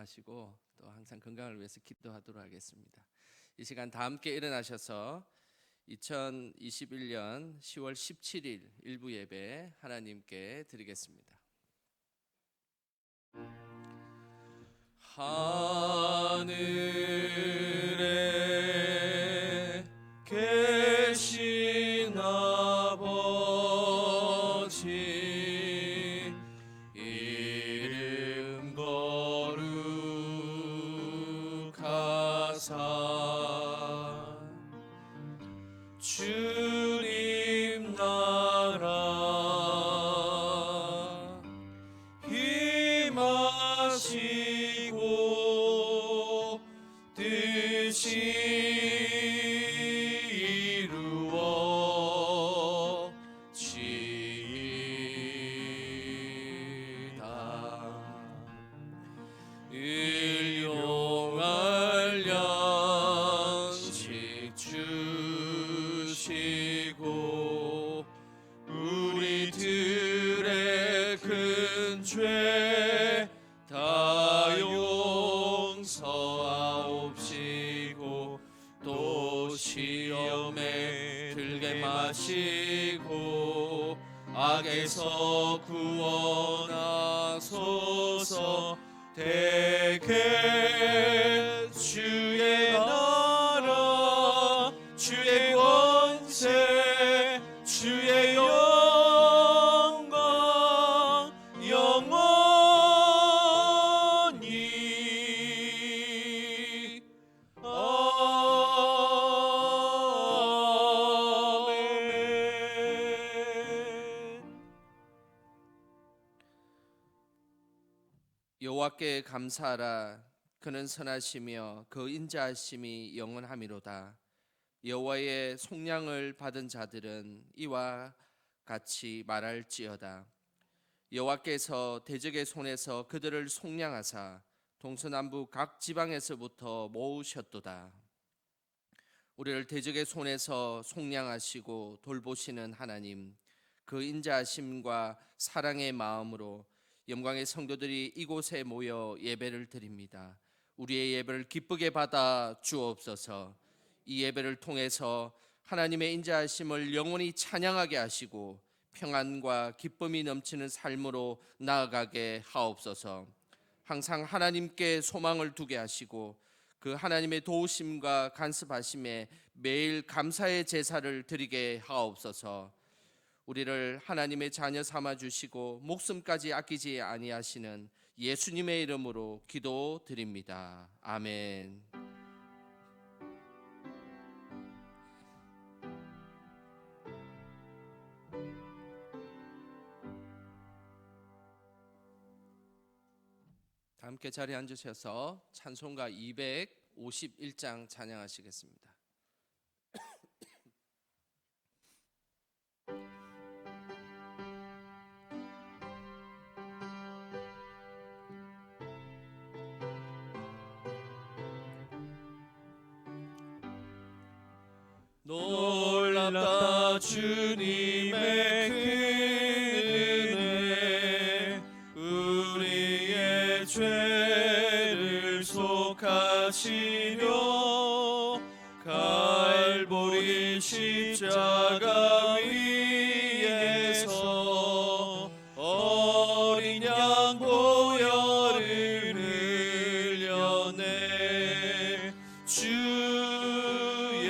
건강하시고 또 항상 건강을 위해서 기도하도록 하겠습니다. 이 시간 다 함께 일어나셔서 2021년 10월 17일 일부 예배 하나님께 드리겠습니다. 하늘에 계신 아버지 이름 거룩하사 주님 나라 임하시고 뜻이 일용할 양식 주시고 우리들의 큰 죄 다 용서하옵시고 또 시험에 들게 마시고 악에서 구원하소서. 대개 주의 나라 주의 권세 주의 영광 영원히 아멘. 여호와께 감사하라. 그는 선하시며 그 인자하심이 영원하미로다. 여호와의 속량을 받은 자들은 이와 같이 말할지어다. 여호와께서 대적의 손에서 그들을 속량하사 동서남북 각 지방에서부터 모으셨도다. 우리를 대적의 손에서 속량하시고 돌보시는 하나님, 그 인자하심과 사랑의 마음으로 영광의 성도들이 이곳에 모여 예배를 드립니다. 우리의 예배를 기쁘게 받아 주옵소서. 이 예배를 통해서 하나님의 인자하심을 영원히 찬양하게 하시고 평안과 기쁨이 넘치는 삶으로 나아가게 하옵소서. 항상 하나님께 소망을 두게 하시고 그 하나님의 도우심과 간섭하심에 매일 감사의 제사를 드리게 하옵소서. 우리를 하나님의 자녀 삼아 주시고 목숨까지 아끼지 아니하시는 예수님의 이름으로 기도드립니다. 아멘. 다 함께 자리에 앉으셔서 찬송가 251장 찬양하시겠습니다. 놀랍다 주님의 큰 은혜, 우리의 죄를 속하시려 갈보리 십자가 위에서 어린 양 보혈을 흘려내 주의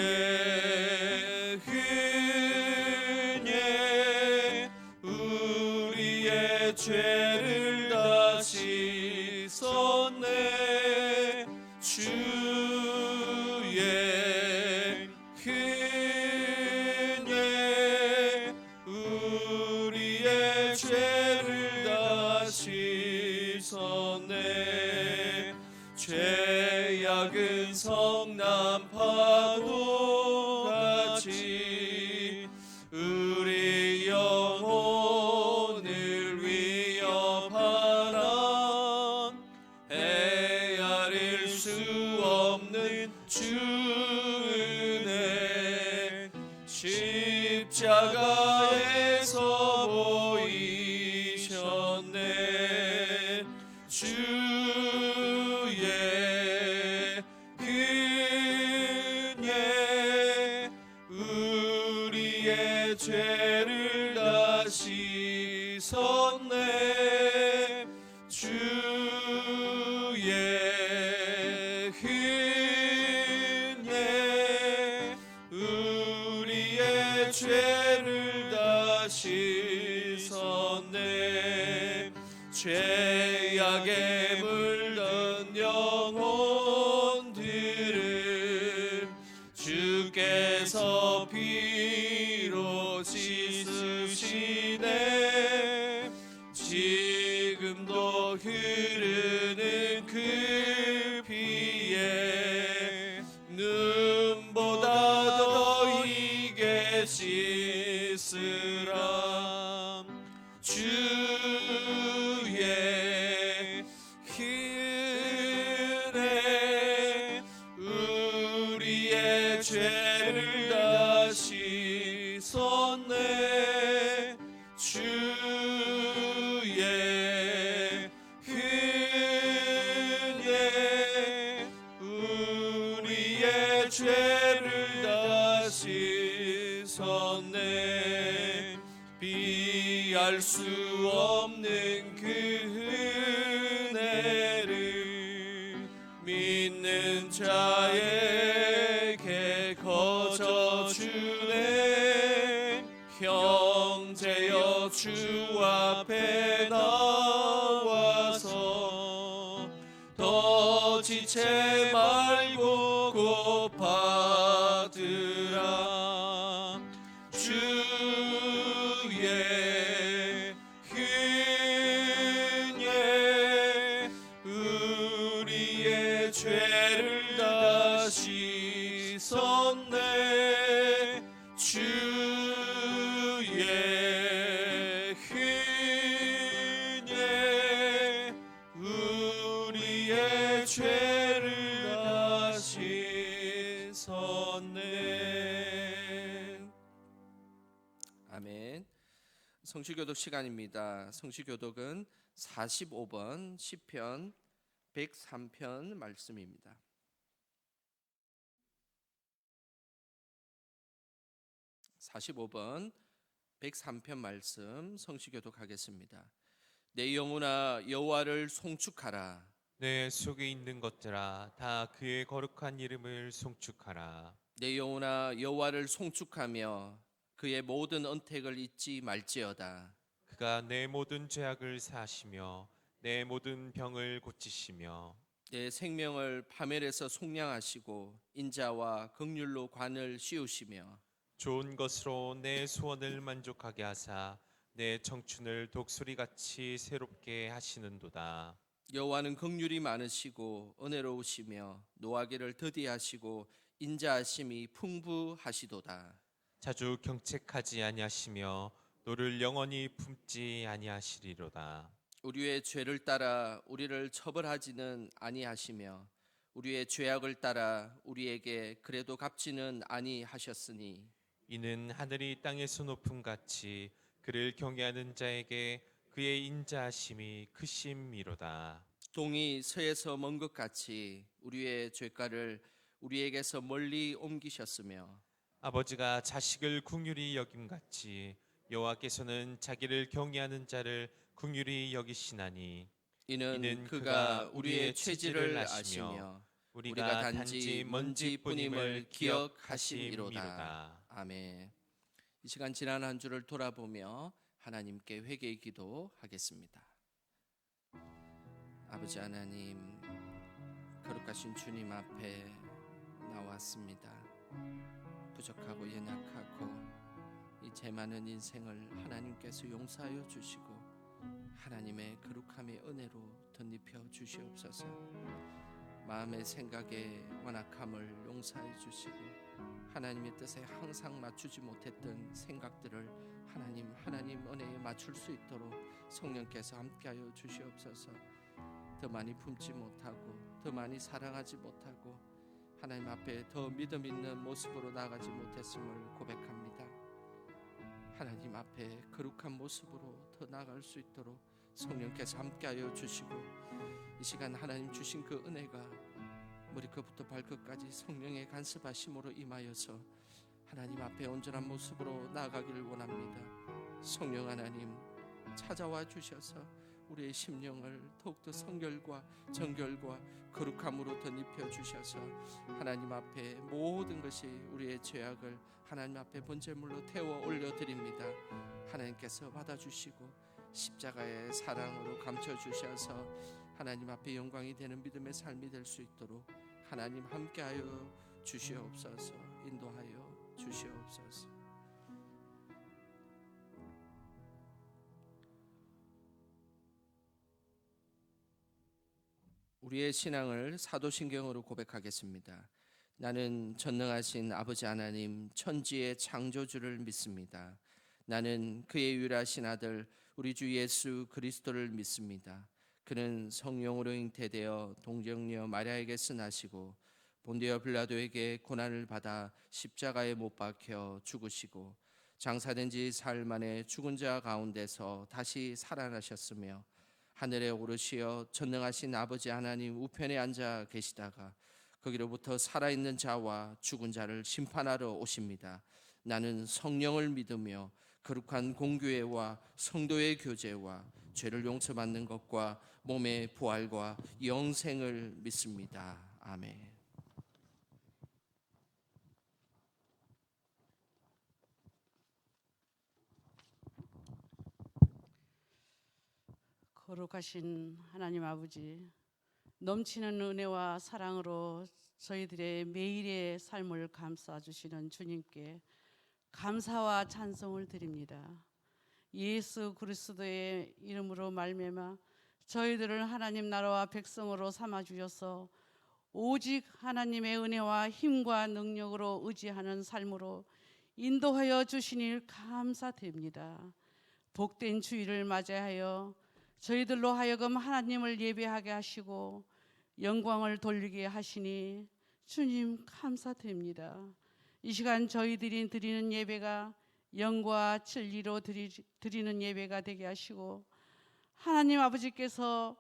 은혜 우리의 죄를 다 씻었네. 주의 은혜 우리의 죄를 다 씻었네. 죄악은 성난 파도같이 우리 영혼을 위협하나 헤아릴 수 없는 주 은혜 십자가에서 보이셨네. 주의 우리의 죄를 다 씻었네. 주의 은혜 우리의 죄를 다 씻었네. 죄악에 물든 영혼들을 주께서 피로 씻으시네. 지금도 흐르는 그 피에 눈보다 더 이게 씻으라. 주의 은혜 우리의 죄를 다 씻었네. 주의 은혜 우리의 죄를 다 씻었네. 비할 수 없는 그 은혜를 믿는 자에게 거저 주네. 형제여 주 앞에 나와서 더 지체 말고 곧 받으라. 주의 은혜 우리의 죄를 다 씻었네. 주의 은혜 우리의 죄를 다 씻었네. 아멘. 성취교독 시간입니다. 성취교독은 45번 시편 103편 말씀입니다. 45번 103편 말씀 성취교독하겠습니다. 내 영혼아 여호와를 송축하라. 내 속에 있는 것들아 다 그의 거룩한 이름을 송축하라. 내 영혼아 여호와를 송축하며 그의 모든 언택을 잊지 말지어다. 그가 내 모든 죄악을 사하시며 내 모든 병을 고치시며 내 생명을 파멸에서 속량하시고 인자와 긍휼로 관을 씌우시며 좋은 것으로 내 소원을 만족하게 하사 내 청춘을 독수리같이 새롭게 하시는도다. 여호와는 긍휼이 많으시고 은혜로우시며 노하기를 더디하시고 인자하심이 풍부하시도다. 자주 경책하지 아니하시며 노를 영원히 품지 아니하시리로다. 우리의 죄를 따라 우리를 처벌하지는 아니하시며 우리의 죄악을 따라 우리에게 그래도 갚지는 아니하셨으니 이는 하늘이 땅에서 높음 같이 그를 경외하는 자에게 그의 인자하심이 크심이로다. 동이 서에서 먼 것 같이 우리의 죄가를 우리에게서 멀리 옮기셨으며 아버지가 자식을 긍휼히 여김같이 여호와께서는 자기를 경외하는 자를 긍휼히 여기시나니 이는 그가 우리의 체질을 아시며 우리가 단지 먼지뿐임을 기억하심이로다. 아멘. 이 시간 지난 한 주를 돌아보며 하나님께 회개의 기도하겠습니다. 아버지 하나님, 거룩하신 주님 앞에 나왔습니다. 부족하고 연약하고 이 죄 많은 인생을 하나님께서 용서하여 주시고 하나님의 거룩함의 은혜로 덧입혀 주시옵소서. 마음의 생각에 완악함을 용서해 주시고 하나님의 뜻에 항상 맞추지 못했던 생각들을 하나님 은혜에 맞출 수 있도록 성령께서 함께하여 주시옵소서. 더 많이 품지 못하고 더 많이 사랑하지 못하고 하나님 앞에 더 믿음 있는 모습으로 나아가지 못했음을 고백합니다. 하나님 앞에 거룩한 모습으로 더 나아갈 수 있도록 성령께서 함께하여 주시고 이 시간 하나님 주신 그 은혜가 머리끝부터 발끝까지 성령의 간섭하심으로 임하여서 하나님 앞에 온전한 모습으로 나아가기를 원합니다. 성령 하나님 찾아와 주셔서 우리의 심령을 더욱더 성결과 정결과 거룩함으로 덧입혀 주셔서 하나님 앞에 모든 것이 우리의 죄악을 하나님 앞에 번제물로 태워 올려드립니다. 하나님께서 받아주시고 십자가의 사랑으로 감춰주셔서 하나님 앞에 영광이 되는 믿음의 삶이 될 수 있도록 하나님 함께하여 주시옵소서. 인도하여 주시옵소서. 우리의 신앙을 사도신경으로 고백하겠습니다. 나는 전능하신 아버지 하나님 천지의 창조주를 믿습니다. 나는 그의 유일하신 아들 우리 주 예수 그리스도를 믿습니다. 그는 성령으로 잉태되어 동정녀 마리아에게서 나시고 본디오 빌라도에게 고난을 받아 십자가에 못 박혀 죽으시고 장사된 지 사흘 만에 죽은 자 가운데서 다시 살아나셨으며 하늘에 오르시어 전능하신 아버지 하나님 우편에 앉아 계시다가 거기로부터 살아있는 자와 죽은 자를 심판하러 오십니다. 나는 성령을 믿으며 거룩한 공교회와 성도의 교제와 죄를 용서받는 것과 몸의 부활과 영생을 믿습니다. 아멘. 거룩하신 하나님 아버지, 넘치는 은혜와 사랑으로 저희들의 매일의 삶을 감싸 주시는 주님께 감사와 찬송을 드립니다. 예수 그리스도의 이름으로 말미암아 저희들을 하나님 나라와 백성으로 삼아 주셔서 오직 하나님의 은혜와 힘과 능력으로 의지하는 삶으로 인도하여 주시니 감사드립니다. 복된 주일을 맞이하여 저희들로 하여금 하나님을 예배하게 하시고 영광을 돌리게 하시니 주님 감사드립니다. 이 시간 저희들이 드리는 예배가 영과 진리로 드리는 예배가 되게 하시고 하나님 아버지께서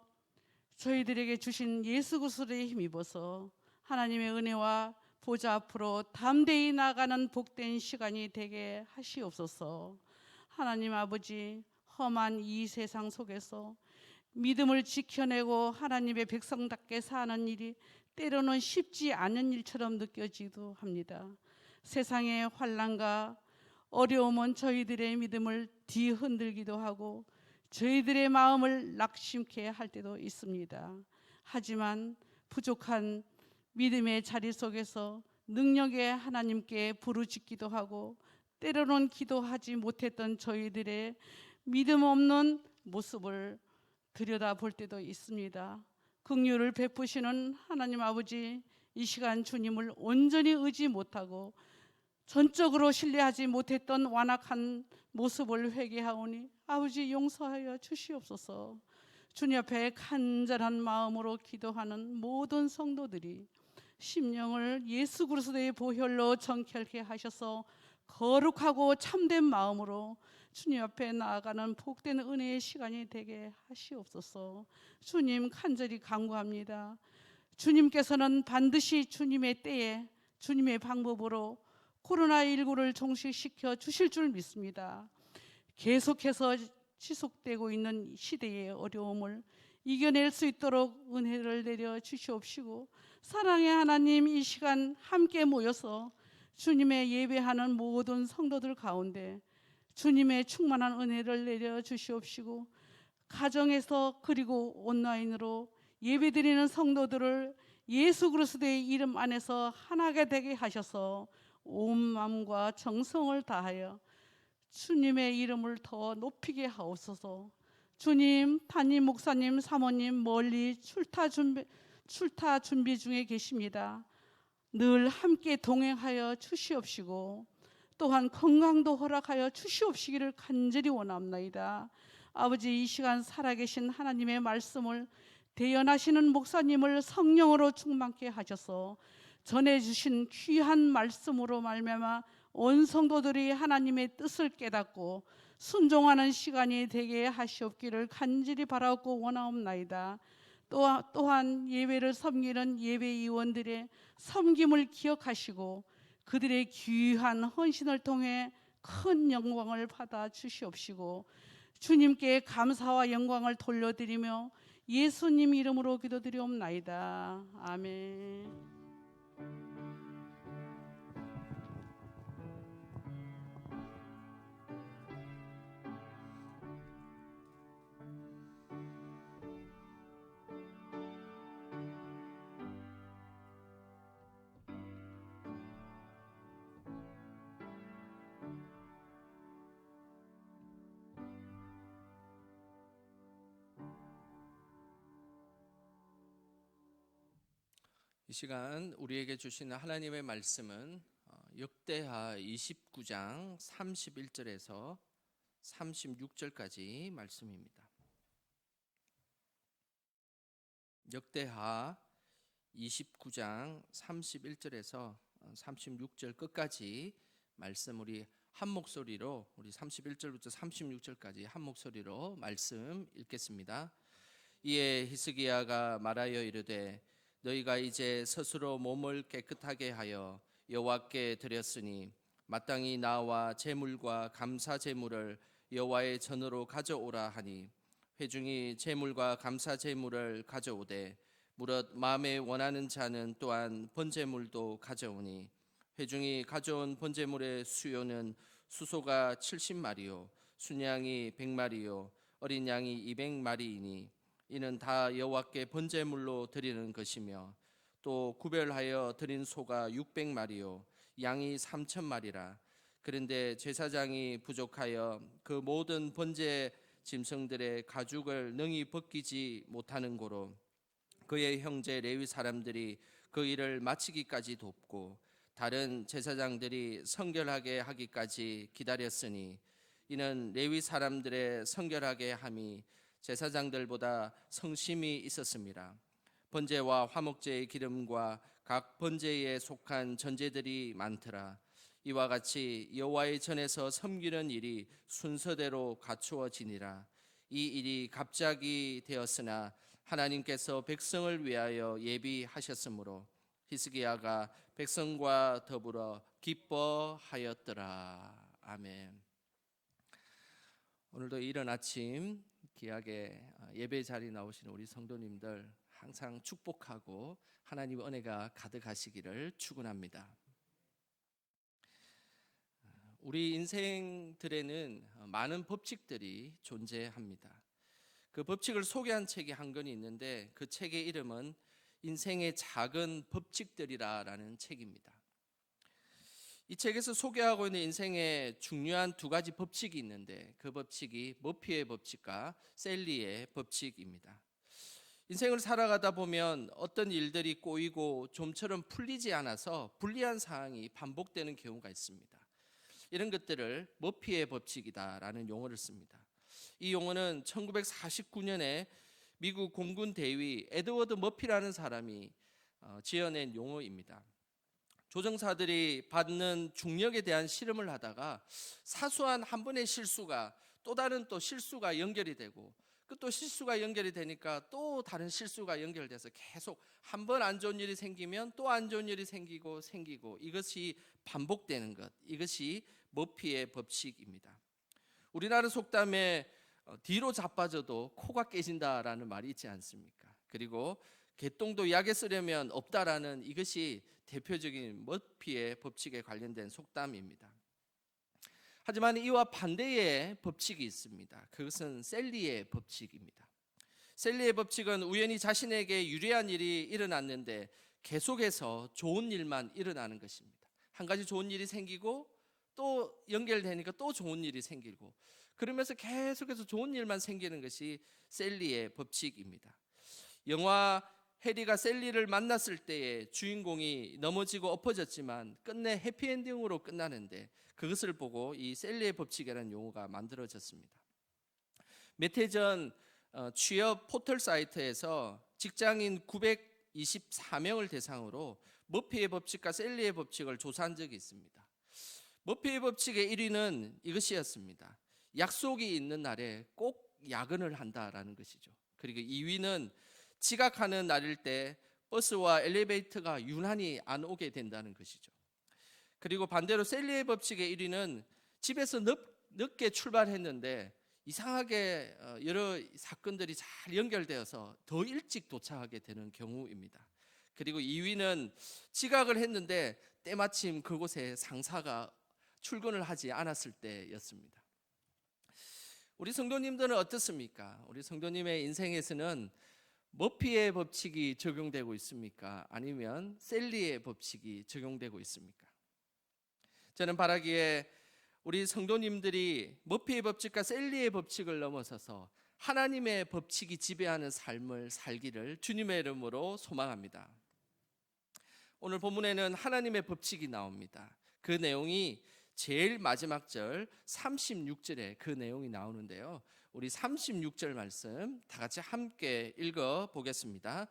저희들에게 주신 예수 그리스도의 힘입어서 하나님의 은혜와 보좌 앞으로 담대히 나가는 복된 시간이 되게 하시옵소서. 하나님 아버지, 험한 이 세상 속에서 믿음을 지켜내고 하나님의 백성답게 사는 일이 때로는 쉽지 않은 일처럼 느껴지기도 합니다. 세상의 환난과 어려움은 저희들의 믿음을 뒤흔들기도 하고 저희들의 마음을 낙심케 할 때도 있습니다. 하지만 부족한 믿음의 자리 속에서 능력의 하나님께 부르짖기도 하고 때로는 기도하지 못했던 저희들의 믿음 없는 모습을 들여다볼 때도 있습니다. 긍휼을 베푸시는 하나님 아버지, 이 시간 주님을 온전히 의지 못하고 전적으로 신뢰하지 못했던 완악한 모습을 회개하오니 아버지 용서하여 주시옵소서. 주님 앞에 간절한 마음으로 기도하는 모든 성도들이 심령을 예수 그리스도의 보혈로 정결케 하셔서 거룩하고 참된 마음으로 주님 앞에 나아가는 복된 은혜의 시간이 되게 하시옵소서. 주님 간절히 간구합니다. 주님께서는 반드시 주님의 때에 주님의 방법으로 코로나19를 종식시켜 주실 줄 믿습니다. 계속해서 지속되고 있는 시대의 어려움을 이겨낼 수 있도록 은혜를 내려 주시옵시고 사랑의 하나님, 이 시간 함께 모여서 주님의 예배하는 모든 성도들 가운데 주님의 충만한 은혜를 내려 주시옵시고 가정에서 그리고 온라인으로 예배드리는 성도들을 예수 그리스도의 이름 안에서 하나가 되게 하셔서 온 마음과 정성을 다하여 주님의 이름을 더 높이게 하옵소서. 주님, 담임 목사님, 사모님 멀리 출타 준비 중에 계십니다. 늘 함께 동행하여 주시옵시고 또한 건강도 허락하여 주시옵시기를 간절히 원합나이다. 아버지, 이 시간 살아계신 하나님의 말씀을 대연하시는 목사님을 성령으로 충만케 하셔서 전해주신 귀한 말씀으로 말미암아 온 성도들이 하나님의 뜻을 깨닫고 순종하는 시간이 되게 하시옵기를 간절히 바라옵고 원하옵나이다. 또한 예배를 섬기는 예배위원들의 섬김을 기억하시고 그들의 귀한 헌신을 통해 큰 영광을 받아 주시옵시고 주님께 감사와 영광을 돌려드리며 예수님 이름으로 기도드리옵나이다. 아멘. 이 시간 우리에게 주시는 하나님의 말씀은 역대하 29장 31절에서 36절까지 말씀입니다. 역대하 29장 31절에서 36절 끝까지 말씀 우리 한 목소리로 우리 31절부터 36절까지 한 목소리로 말씀 읽겠습니다. 이에 히스기야가 말하여 이르되 너희가 이제 스스로 몸을 깨끗하게 하여 여호와께 드렸으니 마땅히 나와 제물과 감사 제물을 여호와의 전으로 가져오라 하니 회중이 제물과 감사 제물을 가져오되 무릇 마음에 원하는 자는 또한 번제물도 가져오니 회중이 가져온 번제물의 수요는 수소가 70마리요 순양이 100마리요 어린 양이 200마리이니 이는 다 여호와께 번제물로 드리는 것이며 또 구별하여 드린 소가 600마리요 양이 3,000마리라. 그런데 제사장이 부족하여 그 모든 번제 짐승들의 가죽을 능히 벗기지 못하는 고로 그의 형제 레위 사람들이 그 일을 마치기까지 돕고 다른 제사장들이 성결하게 하기까지 기다렸으니 이는 레위 사람들의 성결하게 함이 제사장들보다 성심이 있었습니다. 번제와 화목제의 기름과 각 번제에 속한 전제들이 많더라. 이와 같이 여호와의 전에서 섬기는 일이 순서대로 갖추어지니라. 이 일이 갑자기 되었으나 하나님께서 백성을 위하여 예비하셨으므로 히스기야가 백성과 더불어 기뻐하였더라. 아멘. 오늘도 이른 아침 귀하게 예배 자리 나오시는 우리 성도님들 항상 축복하고 하나님의 은혜가 가득하시기를 축원합니다. 우리 인생들에는 많은 법칙들이 존재합니다. 그 법칙을 소개한 책이 한 권이 있는데 그 책의 이름은 인생의 작은 법칙들이라는 책입니다. 이 책에서 소개하고 있는 인생의 중요한 두 가지 법칙이 있는데 그 법칙이 머피의 법칙과 셀리의 법칙입니다. 인생을 살아가다 보면 어떤 일들이 꼬이고 좀처럼 풀리지 않아서 불리한 상황이 반복되는 경우가 있습니다. 이런 것들을 머피의 법칙이다라는 용어를 씁니다. 이 용어는 1949년에 미국 공군 대위 에드워드 머피라는 사람이 지어낸 용어입니다. 조종사들이 받는 중력에 대한 실험을 하다가 사소한 한 번의 실수가 또 다른 또 실수가 연결이 되고 그 또 실수가 연결이 되니까 또 다른 실수가 연결돼서 계속 한 번 안 좋은 일이 생기면 또 안 좋은 일이 생기고 이것이 반복되는 것, 이것이 머피의 법칙입니다. 우리나라 속담에 뒤로 자빠져도 코가 깨진다라는 말이 있지 않습니까? 그리고 개똥도 약에 쓰려면 없다라는 이것이 대표적인 머피의 법칙에 관련된 속담입니다. 하지만 이와 반대의 법칙이 있습니다. 그것은 셀리의 법칙입니다. 셀리의 법칙은 우연히 자신에게 유리한 일이 일어났는데 계속해서 좋은 일만 일어나는 것입니다. 한 가지 좋은 일이 생기고 또 연결되니까 또 좋은 일이 생기고 그러면서 계속해서 좋은 일만 생기는 것이 셀리의 법칙입니다. 영화 해리가 셀리를 만났을 때에 주인공이 넘어지고 엎어졌지만 끝내 해피엔딩으로 끝나는데 그것을 보고 이 셀리의 법칙이라는 용어가 만들어졌습니다. 몇 해 전 취업 포털 사이트에서 직장인 924명을 대상으로 머피의 법칙과 셀리의 법칙을 조사한 적이 있습니다. 머피의 법칙의 1위는 이것이었습니다. 약속이 있는 날에 꼭 야근을 한다라는 것이죠. 그리고 2위는 지각하는 날일 때 버스와 엘리베이터가 유난히 안 오게 된다는 것이죠. 그리고 반대로 셀리의 법칙의 1위는 집에서 늦게 출발했는데 이상하게 여러 사건들이 잘 연결되어서 더 일찍 도착하게 되는 경우입니다. 그리고 2위는 지각을 했는데 때마침 그곳에 상사가 출근을 하지 않았을 때였습니다. 우리 성도님들은 어떻습니까? 우리 성도님의 인생에서는 머피의 법칙이 적용되고 있습니까? 아니면 셀리의 법칙이 적용되고 있습니까? 저는 바라기에 우리 성도님들이 머피의 법칙과 셀리의 법칙을 넘어서서 하나님의 법칙이 지배하는 삶을 살기를 주님의 이름으로 소망합니다. 오늘 본문에는 하나님의 법칙이 나옵니다. 그 내용이 제일 마지막 절 36절에 그 내용이 나오는데요. 우리 36절 말씀 다 같이 함께 읽어 보겠습니다.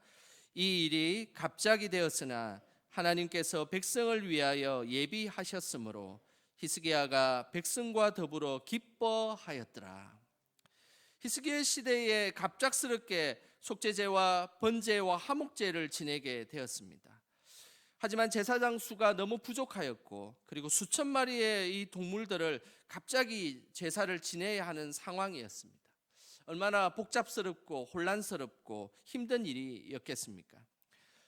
이 일이 갑자기 되었으나 하나님께서 백성을 위하여 예비하셨으므로 히스기야가 백성과 더불어 기뻐하였더라. 히스기야 시대에 갑작스럽게 속죄제와 번제와 화목제를 지내게 되었습니다. 하지만 제사장 수가 너무 부족하였고 그리고 수천 마리의 이 동물들을 갑자기 제사를 지내야 하는 상황이었습니다. 얼마나 복잡스럽고 혼란스럽고 힘든 일이었겠습니까?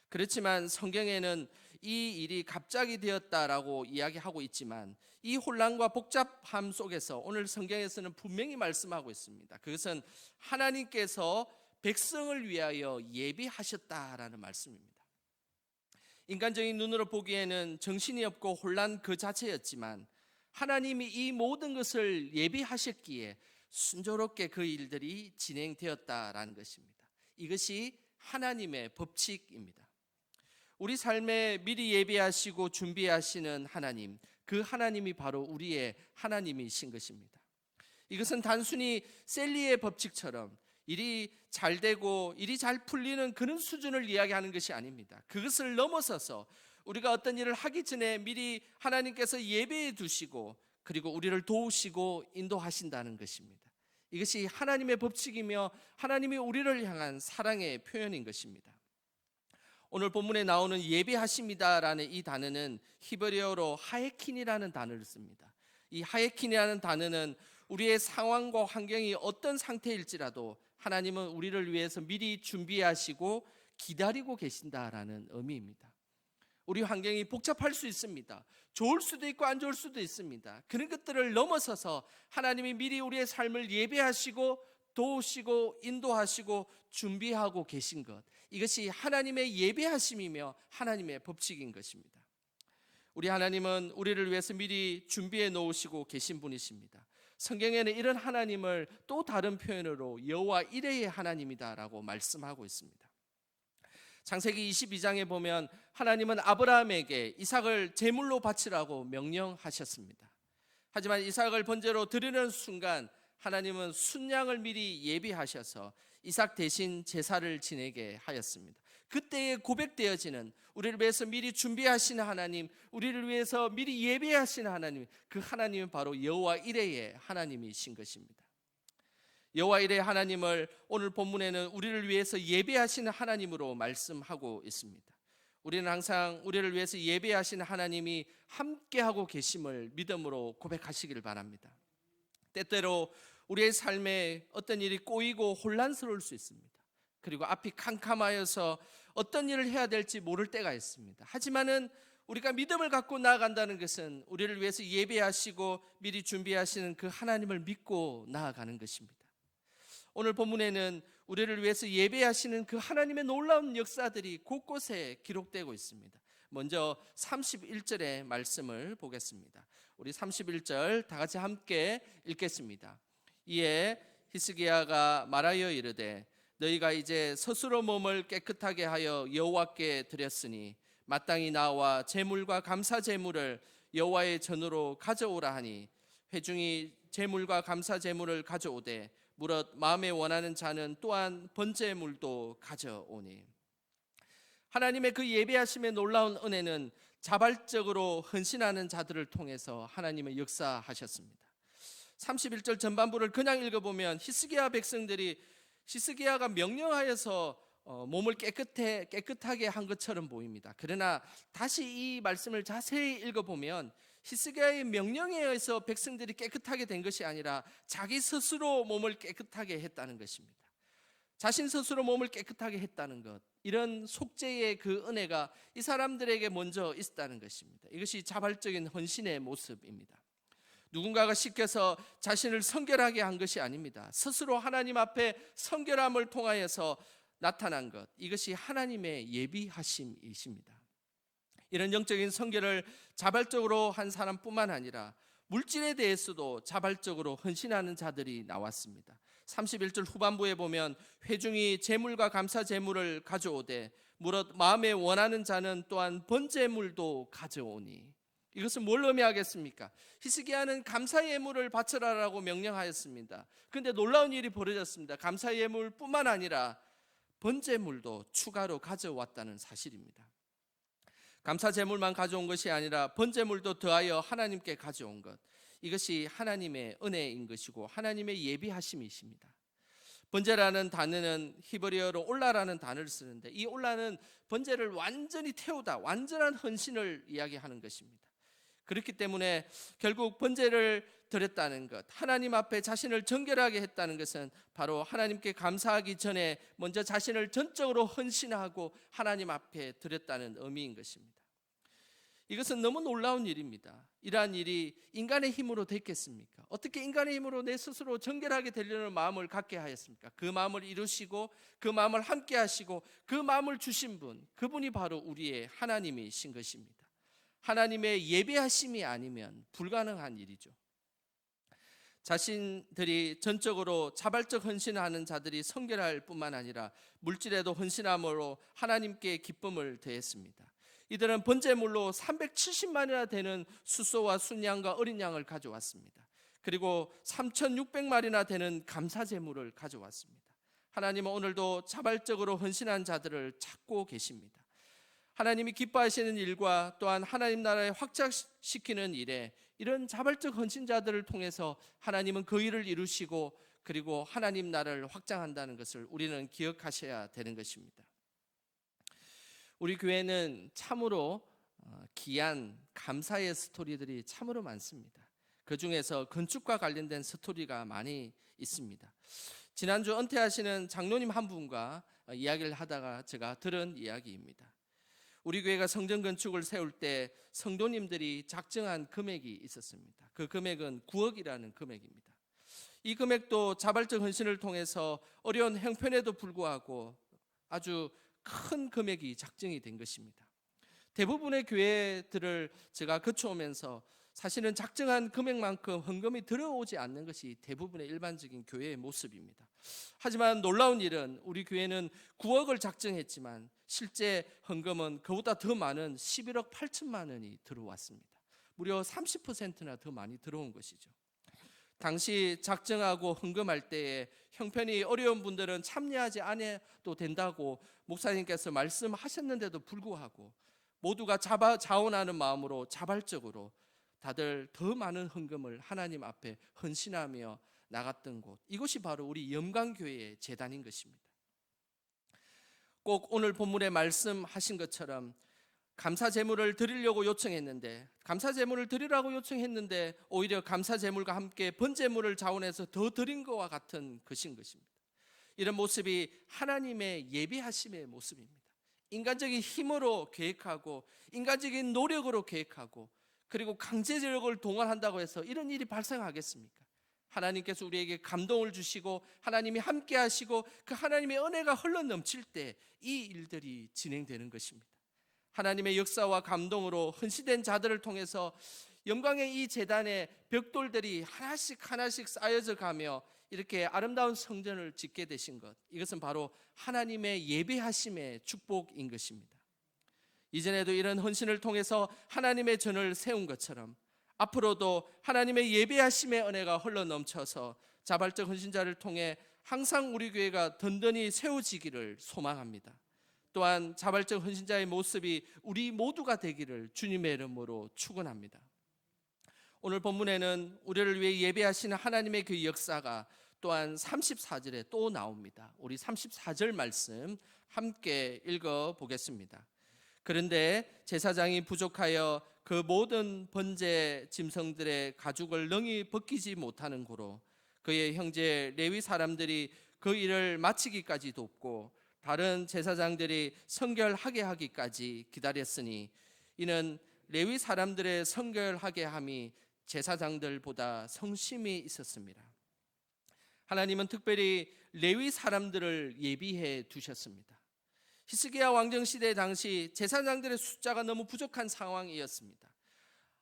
그렇지만 성경에는 이 일이 갑자기 되었다라고 이야기하고 있지만 이 혼란과 복잡함 속에서 오늘 성경에서는 분명히 말씀하고 있습니다. 그것은 하나님께서 백성을 위하여 예비하셨다라는 말씀입니다. 인간적인 눈으로 보기에는 정신이 없고 혼란 그 자체였지만 하나님이 이 모든 것을 예비하셨기에 순조롭게 그 일들이 진행되었다라는 것입니다. 이것이 하나님의 법칙입니다. 우리 삶에 미리 예비하시고 준비하시는 하나님, 그 하나님이 바로 우리의 하나님이신 것입니다. 이것은 단순히 셀리의 법칙처럼 일이 잘 되고 일이 잘 풀리는 그런 수준을 이야기하는 것이 아닙니다. 그것을 넘어서서 우리가 어떤 일을 하기 전에 미리 하나님께서 예배해 두시고 그리고 우리를 도우시고 인도하신다는 것입니다. 이것이 하나님의 법칙이며 하나님이 우리를 향한 사랑의 표현인 것입니다. 오늘 본문에 나오는 예비하십니다라는 이 단어는 히브리어로 하에킨이라는 단어를 씁니다. 이 하에킨이라는 단어는 우리의 상황과 환경이 어떤 상태일지라도 하나님은 우리를 위해서 미리 준비하시고 기다리고 계신다라는 의미입니다. 우리 환경이 복잡할 수 있습니다. 좋을 수도 있고 안 좋을 수도 있습니다. 그런 것들을 넘어서서 하나님이 미리 우리의 삶을 예배하시고 도우시고 인도하시고 준비하고 계신 것, 이것이 하나님의 예배하심이며 하나님의 법칙인 것입니다. 우리 하나님은 우리를 위해서 미리 준비해 놓으시고 계신 분이십니다. 성경에는 이런 하나님을 또 다른 표현으로 여호와 이레의 하나님이다라고 말씀하고 있습니다. 창세기 22장에 보면 하나님은 아브라함에게 이삭을 제물로 바치라고 명령하셨습니다. 하지만 이삭을 번제로 드리는 순간 하나님은 순양을 미리 예비하셔서 이삭 대신 제사를 지내게 하였습니다. 그때에 고백되어지는 우리를 위해서 미리 준비하시는 하나님, 우리를 위해서 미리 예배하시는 하나님, 그 하나님은 바로 여호와 이레의 하나님이신 것입니다. 여호와 이레의 하나님을 오늘 본문에는 우리를 위해서 예배하시는 하나님으로 말씀하고 있습니다. 우리는 항상 우리를 위해서 예배하시는 하나님이 함께하고 계심을 믿음으로 고백하시기를 바랍니다. 때때로 우리의 삶에 어떤 일이 꼬이고 혼란스러울 수 있습니다. 그리고 앞이 캄캄하여서 어떤 일을 해야 될지 모를 때가 있습니다. 하지만은 우리가 믿음을 갖고 나아간다는 것은 우리를 위해서 예배하시고 미리 준비하시는 그 하나님을 믿고 나아가는 것입니다. 오늘 본문에는 우리를 위해서 예배하시는 그 하나님의 놀라운 역사들이 곳곳에 기록되고 있습니다. 먼저 31절의 말씀을 보겠습니다. 우리 31절 다 같이 함께 읽겠습니다. 이에 히스기야가 말하여 이르되 너희가 이제 스스로 몸을 깨끗하게 하여 여호와께 드렸으니 마땅히 나와 제물과 감사 제물을 여호와의 전으로 가져오라 하니 회중이 제물과 감사 제물을 가져오되 무릇 마음에 원하는 자는 또한 번제물도 가져오니. 하나님의 그 예배하심의 놀라운 은혜는 자발적으로 헌신하는 자들을 통해서 하나님의 역사하셨습니다. 31절 전반부를 그냥 읽어보면 히스기야 백성들이 히스기야가 명령하여서 몸을 깨끗하게 한 것처럼 보입니다. 그러나 다시 이 말씀을 자세히 읽어보면 히스기야의 명령에 의해서 백성들이 깨끗하게 된 것이 아니라 자기 스스로 몸을 깨끗하게 했다는 것입니다. 자신 스스로 몸을 깨끗하게 했다는 것, 이런 속죄의 그 은혜가 이 사람들에게 먼저 있었다는 것입니다. 이것이 자발적인 헌신의 모습입니다. 누군가가 시켜서 자신을 성결하게 한 것이 아닙니다. 스스로 하나님 앞에 성결함을 통하여서 나타난 것, 이것이 하나님의 예비하심이십니다. 이런 영적인 성결을 자발적으로 한 사람뿐만 아니라 물질에 대해서도 자발적으로 헌신하는 자들이 나왔습니다. 31절 후반부에 보면 회중이 제물과 감사 제물을 가져오되 무릇 마음에 원하는 자는 또한 번제물도 가져오니. 이것은 뭘 의미하겠습니까? 히스기야는 감사 예물을 바쳐라라고 명령하였습니다. 그런데 놀라운 일이 벌어졌습니다. 감사 예물뿐만 아니라 번제물도 추가로 가져왔다는 사실입니다. 감사 제물만 가져온 것이 아니라 번제물도 더하여 하나님께 가져온 것, 이것이 하나님의 은혜인 것이고 하나님의 예비하심이십니다. 번제라는 단어는 히브리어로 올라라는 단어를 쓰는데, 이 올라는 번제를 완전히 태우다, 완전한 헌신을 이야기하는 것입니다. 그렇기 때문에 결국 번제를 드렸다는 것, 하나님 앞에 자신을 정결하게 했다는 것은 바로 하나님께 감사하기 전에 먼저 자신을 전적으로 헌신하고 하나님 앞에 드렸다는 의미인 것입니다. 이것은 너무 놀라운 일입니다. 이러한 일이 인간의 힘으로 됐겠습니까? 어떻게 인간의 힘으로 내 스스로 정결하게 되려는 마음을 갖게 하였습니까? 그 마음을 이루시고 그 마음을 함께 하시고 그 마음을 주신 분, 그분이 바로 우리의 하나님이신 것입니다. 하나님의 예배하심이 아니면 불가능한 일이죠. 자신들이 전적으로 자발적 헌신하는 자들이 성결할 뿐만 아니라 물질에도 헌신함으로 하나님께 기쁨을 더했습니다. 이들은 번제물로 370마리나 되는 숫소와 순양과 어린 양을 가져왔습니다. 그리고 3,600마리나 되는 감사제물을 가져왔습니다. 하나님은 오늘도 자발적으로 헌신한 자들을 찾고 계십니다. 하나님이 기뻐하시는 일과 또한 하나님 나라에 확장시키는 일에 이런 자발적 헌신자들을 통해서 하나님은 그 일을 이루시고 그리고 하나님 나라를 확장한다는 것을 우리는 기억하셔야 되는 것입니다. 우리 교회는 참으로 귀한 감사의 스토리들이 참으로 많습니다. 그 중에서 건축과 관련된 스토리가 많이 있습니다. 지난주 은퇴하시는 장로님 한 분과 이야기를 하다가 제가 들은 이야기입니다. 우리 교회가 성전 건축을 세울 때 성도님들이 작정한 금액이 있었습니다. 그 금액은 9억이라는 금액입니다. 이 금액도 자발적 헌신을 통해서 어려운 형편에도 불구하고 아주 큰 금액이 작정이 된 것입니다. 대부분의 교회들을 제가 거쳐오면서 사실은 작정한 금액만큼 헌금이 들어오지 않는 것이 대부분의 일반적인 교회의 모습입니다. 하지만 놀라운 일은 우리 교회는 9억을 작정했지만 실제 헌금은 그보다 더 많은 11억 8천만 원이 들어왔습니다. 무려 30%나 더 많이 들어온 것이죠. 당시 작정하고 헌금할 때에 형편이 어려운 분들은 참여하지 않아도 된다고 목사님께서 말씀하셨는데도 불구하고 모두가 자원하는 마음으로 자발적으로 다들 더 많은 헌금을 하나님 앞에 헌신하며 나갔던 곳, 이것이 바로 우리 염강교회의 제단인 것입니다. 꼭 오늘 본문에 말씀하신 것처럼 감사제물을 드리려고 요청했는데, 감사제물을 드리라고 요청했는데 오히려 감사제물과 함께 번제물을 자원해서 더 드린 것과 같은 것인 것입니다. 이런 모습이 하나님의 예비하심의 모습입니다. 인간적인 힘으로 계획하고 인간적인 노력으로 계획하고 그리고 강제력을 동원한다고 해서 이런 일이 발생하겠습니까? 하나님께서 우리에게 감동을 주시고 하나님이 함께 하시고 그 하나님의 은혜가 흘러넘칠 때 이 일들이 진행되는 것입니다. 하나님의 역사와 감동으로 헌신된 자들을 통해서 영광의 이 제단의 벽돌들이 하나씩 하나씩 쌓여져 가며 이렇게 아름다운 성전을 짓게 되신 것, 이것은 바로 하나님의 예배하심의 축복인 것입니다. 이전에도 이런 헌신을 통해서 하나님의 전을 세운 것처럼 앞으로도 하나님의 예배하심의 은혜가 흘러넘쳐서 자발적 헌신자를 통해 항상 우리 교회가 든든히 세워지기를 소망합니다. 또한 자발적 헌신자의 모습이 우리 모두가 되기를 주님의 이름으로 축원합니다. 오늘 본문에는 우리를 위해 예배하시는 하나님의 그 역사가 또한 34절에 또 나옵니다. 우리 34절 말씀 함께 읽어보겠습니다. 그런데 제사장이 부족하여 그 모든 번제 짐승들의 가죽을 능히 벗기지 못하는 고로 그의 형제 레위 사람들이 그 일을 마치기까지 돕고 다른 제사장들이 성결하게 하기까지 기다렸으니 이는 레위 사람들의 성결하게 함이 제사장들보다 성심이 있었습니다. 하나님은 특별히 레위 사람들을 예비해 두셨습니다. 히스기야 왕정 시대 당시 제사장들의 숫자가 너무 부족한 상황이었습니다.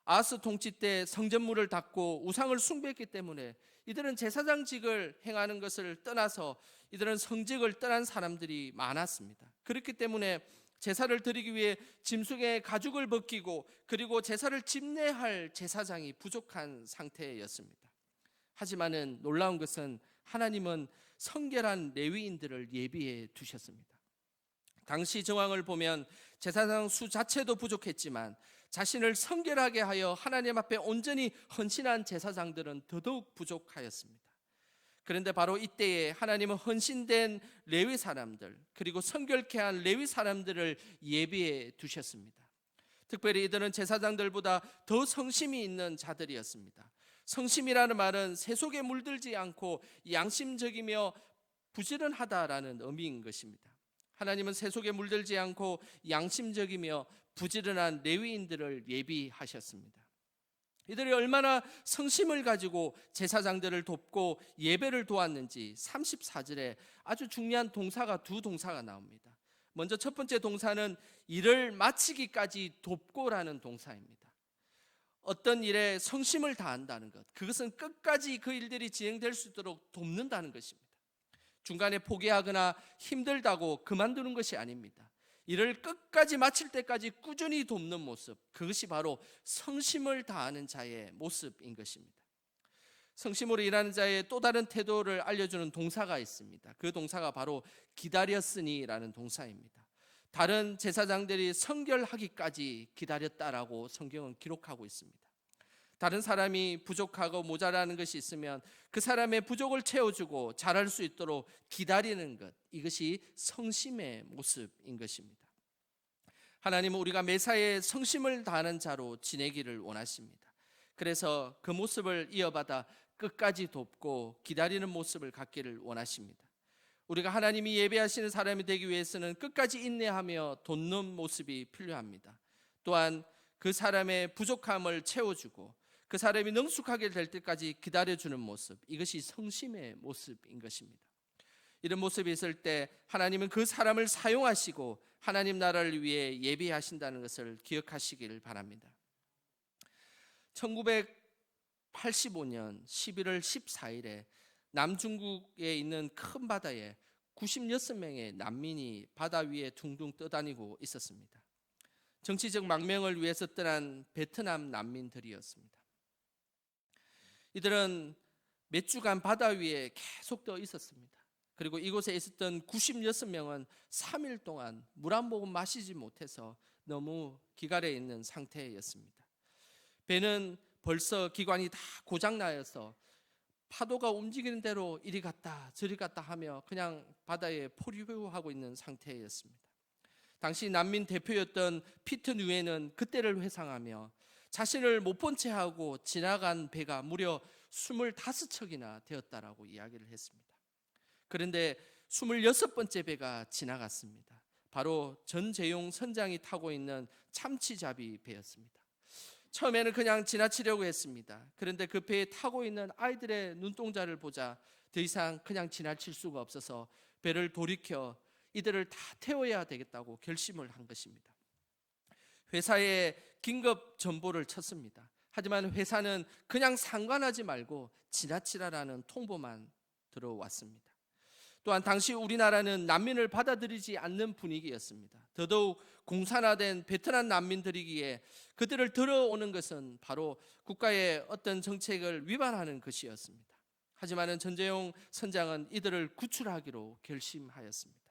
아하스 통치 때 성전문을 닫고 우상을 숭배했기 때문에 이들은 제사장직을 행하는 것을 떠나서 이들은 성직을 떠난 사람들이 많았습니다. 그렇기 때문에 제사를 드리기 위해 짐승의 가죽을 벗기고 그리고 제사를 집례할 제사장이 부족한 상태였습니다. 하지만은 놀라운 것은 하나님은 성결한 레위인들을 예비해 두셨습니다. 당시 정황을 보면 제사장 수 자체도 부족했지만 자신을 성결하게 하여 하나님 앞에 온전히 헌신한 제사장들은 더더욱 부족하였습니다. 그런데 바로 이때에 하나님은 헌신된 레위 사람들 그리고 성결케 한 레위 사람들을 예비해 두셨습니다. 특별히 이들은 제사장들보다 더 성심이 있는 자들이었습니다. 성심이라는 말은 세 속에 물들지 않고 양심적이며 부지런하다라는 의미인 것입니다. 하나님은 세 속에 물들지 않고 양심적이며 부지런한 레위인들을 예비하셨습니다. 이들이 얼마나 성심을 가지고 제사장들을 돕고 예배를 도왔는지 34절에 아주 중요한 동사가 두 동사가 나옵니다. 먼저 첫 번째 동사는 일을 마치기까지 돕고라는 동사입니다. 어떤 일에 성심을 다한다는 것, 그것은 끝까지 그 일들이 진행될 수 있도록 돕는다는 것입니다. 중간에 포기하거나 힘들다고 그만두는 것이 아닙니다. 일을 끝까지 마칠 때까지 꾸준히 돕는 모습, 그것이 바로 성심을 다하는 자의 모습인 것입니다. 성심으로 일하는 자의 또 다른 태도를 알려주는 동사가 있습니다. 그 동사가 바로 기다렸으니라는 동사입니다. 다른 제사장들이 성결하기까지 기다렸다라고 성경은 기록하고 있습니다. 다른 사람이 부족하고 모자라는 것이 있으면 그 사람의 부족을 채워주고 잘할 수 있도록 기다리는 것, 이것이 성심의 모습인 것입니다. 하나님은 우리가 매사에 성심을 다하는 자로 지내기를 원하십니다. 그래서 그 모습을 이어받아 끝까지 돕고 기다리는 모습을 갖기를 원하십니다. 우리가 하나님이 예배하시는 사람이 되기 위해서는 끝까지 인내하며 돕는 모습이 필요합니다. 또한 그 사람의 부족함을 채워주고 그 사람이 능숙하게 될 때까지 기다려주는 모습, 이것이 성심의 모습인 것입니다. 이런 모습이 있을 때 하나님은 그 사람을 사용하시고 하나님 나라를 위해 예비하신다는 것을 기억하시기를 바랍니다. 1985년 11월 14일에 남중국에 있는 큰 바다에 96명의 난민이 바다 위에 둥둥 떠다니고 있었습니다. 정치적 망명을 위해서 떠난 베트남 난민들이었습니다. 이들은 몇 주간 바다 위에 계속 떠 있었습니다. 그리고 이곳에 있었던 96명은 3일 동안 물 한 모금 마시지 못해서 너무 기갈해 있는 상태였습니다. 배는 벌써 기관이 다 고장나여서 파도가 움직이는 대로 이리 갔다 저리 갔다 하며 그냥 바다에 포류하고 있는 상태였습니다. 당시 난민 대표였던 피터 뉴에는 그때를 회상하며 자신을 못 본 채 하고 지나간 배가 무려 25척이나 되었다라고 이야기를 했습니다. 그런데 26번째 배가 지나갔습니다. 바로 전재용 선장이 타고 있는 참치잡이 배였습니다. 처음에는 그냥 지나치려고 했습니다. 그런데 그 배에 타고 있는 아이들의 눈동자를 보자 더 이상 그냥 지나칠 수가 없어서 배를 돌이켜 이들을 다 태워야 되겠다고 결심을 한 것입니다. 회사에 긴급 전보를 쳤습니다. 하지만 회사는 그냥 상관하지 말고 지나치라라는 통보만 들어왔습니다. 또한 당시 우리나라는 난민을 받아들이지 않는 분위기였습니다. 더더욱 공산화된 베트남 난민들이기에 그들을 들어오는 것은 바로 국가의 어떤 정책을 위반하는 것이었습니다. 하지만 전재용 선장은 이들을 구출하기로 결심하였습니다.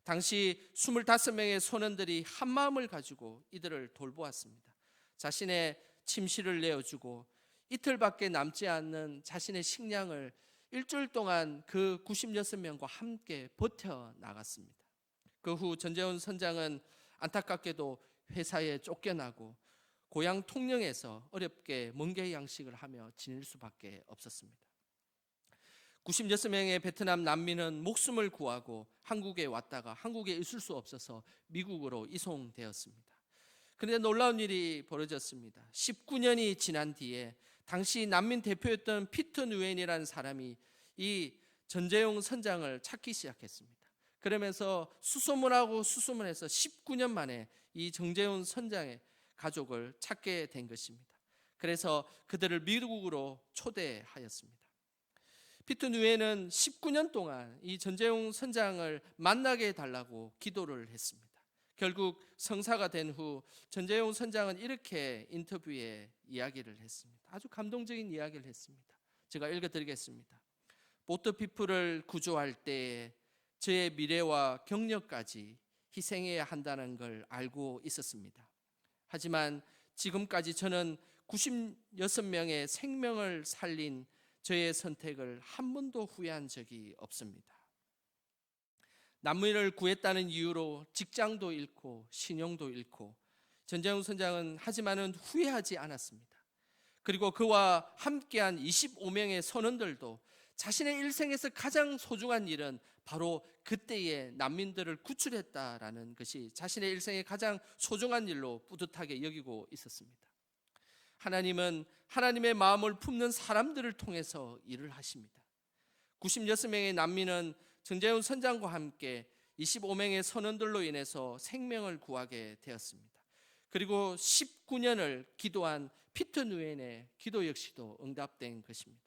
당시 25명의 소년들이 한 마음을 가지고 이들을 돌보았습니다. 자신의 침실을 내어주고 이틀밖에 남지 않는 자신의 식량을 일주일 동안 그 96명과 함께 버텨 나갔습니다. 그 후 전재훈 선장은 안타깝게도 회사에 쫓겨나고 고향 통영에서 어렵게 멍게 양식을 하며 지낼 수밖에 없었습니다. 96명의 베트남 난민은 목숨을 구하고 한국에 왔다가 한국에 있을 수 없어서 미국으로 이송되었습니다. 그런데 놀라운 일이 벌어졌습니다. 19년이 지난 뒤에 당시 난민 대표였던 피터 누엔이라는 사람이 이 전재용 선장을 찾기 시작했습니다. 그러면서 수소문하고 수소문해서 19년 만에 이 정재훈 선장의 가족을 찾게 된 것입니다. 그래서 그들을 미국으로 초대하였습니다. 피터 누에는 19년 동안 이 전재용 선장을 만나게 해달라고 기도를 했습니다. 결국 성사가 된 후 전재용 선장은 이렇게 인터뷰에 이야기를 했습니다. 아주 감동적인 이야기를 했습니다. 제가 읽어드리겠습니다. 보트 피플을 구조할 때에 저의 미래와 경력까지 희생해야 한다는 걸 알고 있었습니다. 하지만 지금까지 저는 96명의 생명을 살린 저의 선택을 한 번도 후회한 적이 없습니다. 난민을 구했다는 이유로 직장도 잃고 신용도 잃고 전재훈 선장은 하지만은 후회하지 않았습니다. 그리고 그와 함께한 25명의 선원들도 자신의 일생에서 가장 소중한 일은 바로 그때의 난민들을 구출했다라는 것이 자신의 일생의 가장 소중한 일로 뿌듯하게 여기고 있었습니다. 하나님은 하나님의 마음을 품는 사람들을 통해서 일을 하십니다. 96명의 난민은 정재훈 선장과 함께 25명의 선원들로 인해서 생명을 구하게 되었습니다. 그리고 19년을 기도한 피터 누엔의 기도 역시도 응답된 것입니다.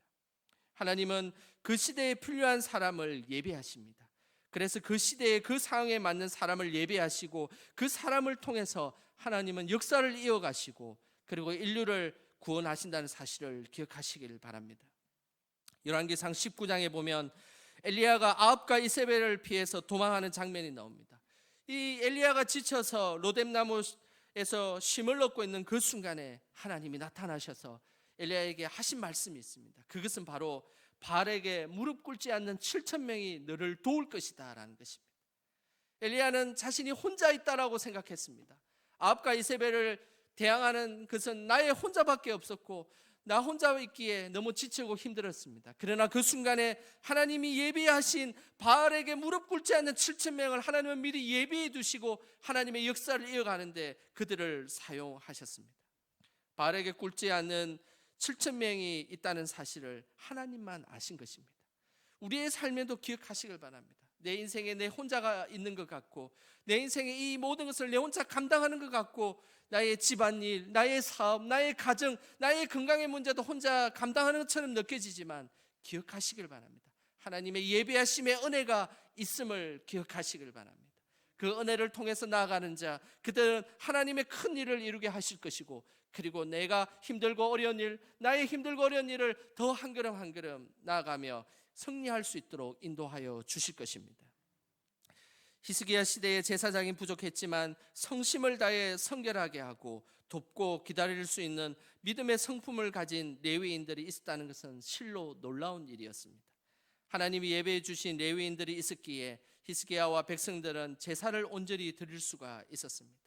하나님은 그 시대에 필요한 사람을 예비하십니다. 그래서 그 시대에 그 상황에 맞는 사람을 예비하시고 그 사람을 통해서 하나님은 역사를 이어가시고 그리고 인류를 구원하신다는 사실을 기억하시길 바랍니다. 열왕기상 19장에 보면 엘리야가 아합과 이세벨을 피해서 도망하는 장면이 나옵니다. 이 엘리야가 지쳐서 로뎀나무에서 쉼을 얻고 있는 그 순간에 하나님이 나타나셔서 엘리야에게 하신 말씀이 있습니다. 그것은 바로 바알에게 무릎 꿇지 않는 7,000명이 너를 도울 것이다 라는 것입니다. 엘리야는 자신이 혼자 있다라고 생각했습니다. 아합과 이세벨을 대항하는 것은 나의 혼자밖에 없었고 나 혼자 있기에 너무 지치고 힘들었습니다. 그러나 그 순간에 하나님이 예비하신 바알에게 무릎 꿇지 않는 7,000명을 하나님은 미리 예비해 두시고 하나님의 역사를 이어가는데 그들을 사용하셨습니다. 바알에게 꿇지 않는 7,000명이 있다는 사실을 하나님만 아신 것입니다. 우리의 삶에도 기억하시길 바랍니다. 내 인생에 내 혼자가 있는 것 같고 내 인생에 이 모든 것을 내 혼자 감당하는 것 같고 나의 집안일, 나의 사업, 나의 가정, 나의 건강의 문제도 혼자 감당하는 것처럼 느껴지지만 기억하시길 바랍니다. 하나님의 예비하심의 은혜가 있음을 기억하시길 바랍니다. 그 은혜를 통해서 나아가는 자, 그들은 하나님의 큰 일을 이루게 하실 것이고 그리고 내가 힘들고 어려운 일, 나의 힘들고 어려운 일을 더 한 걸음 한 걸음 나아가며 승리할 수 있도록 인도하여 주실 것입니다. 히스기야 시대에 제사장이 부족했지만 성심을 다해 성결하게 하고 돕고 기다릴 수 있는 믿음의 성품을 가진 레위인들이 있었다는 것은 실로 놀라운 일이었습니다. 하나님이 예배해 주신 레위인들이 있었기에 히스기야와 백성들은 제사를 온전히 드릴 수가 있었습니다.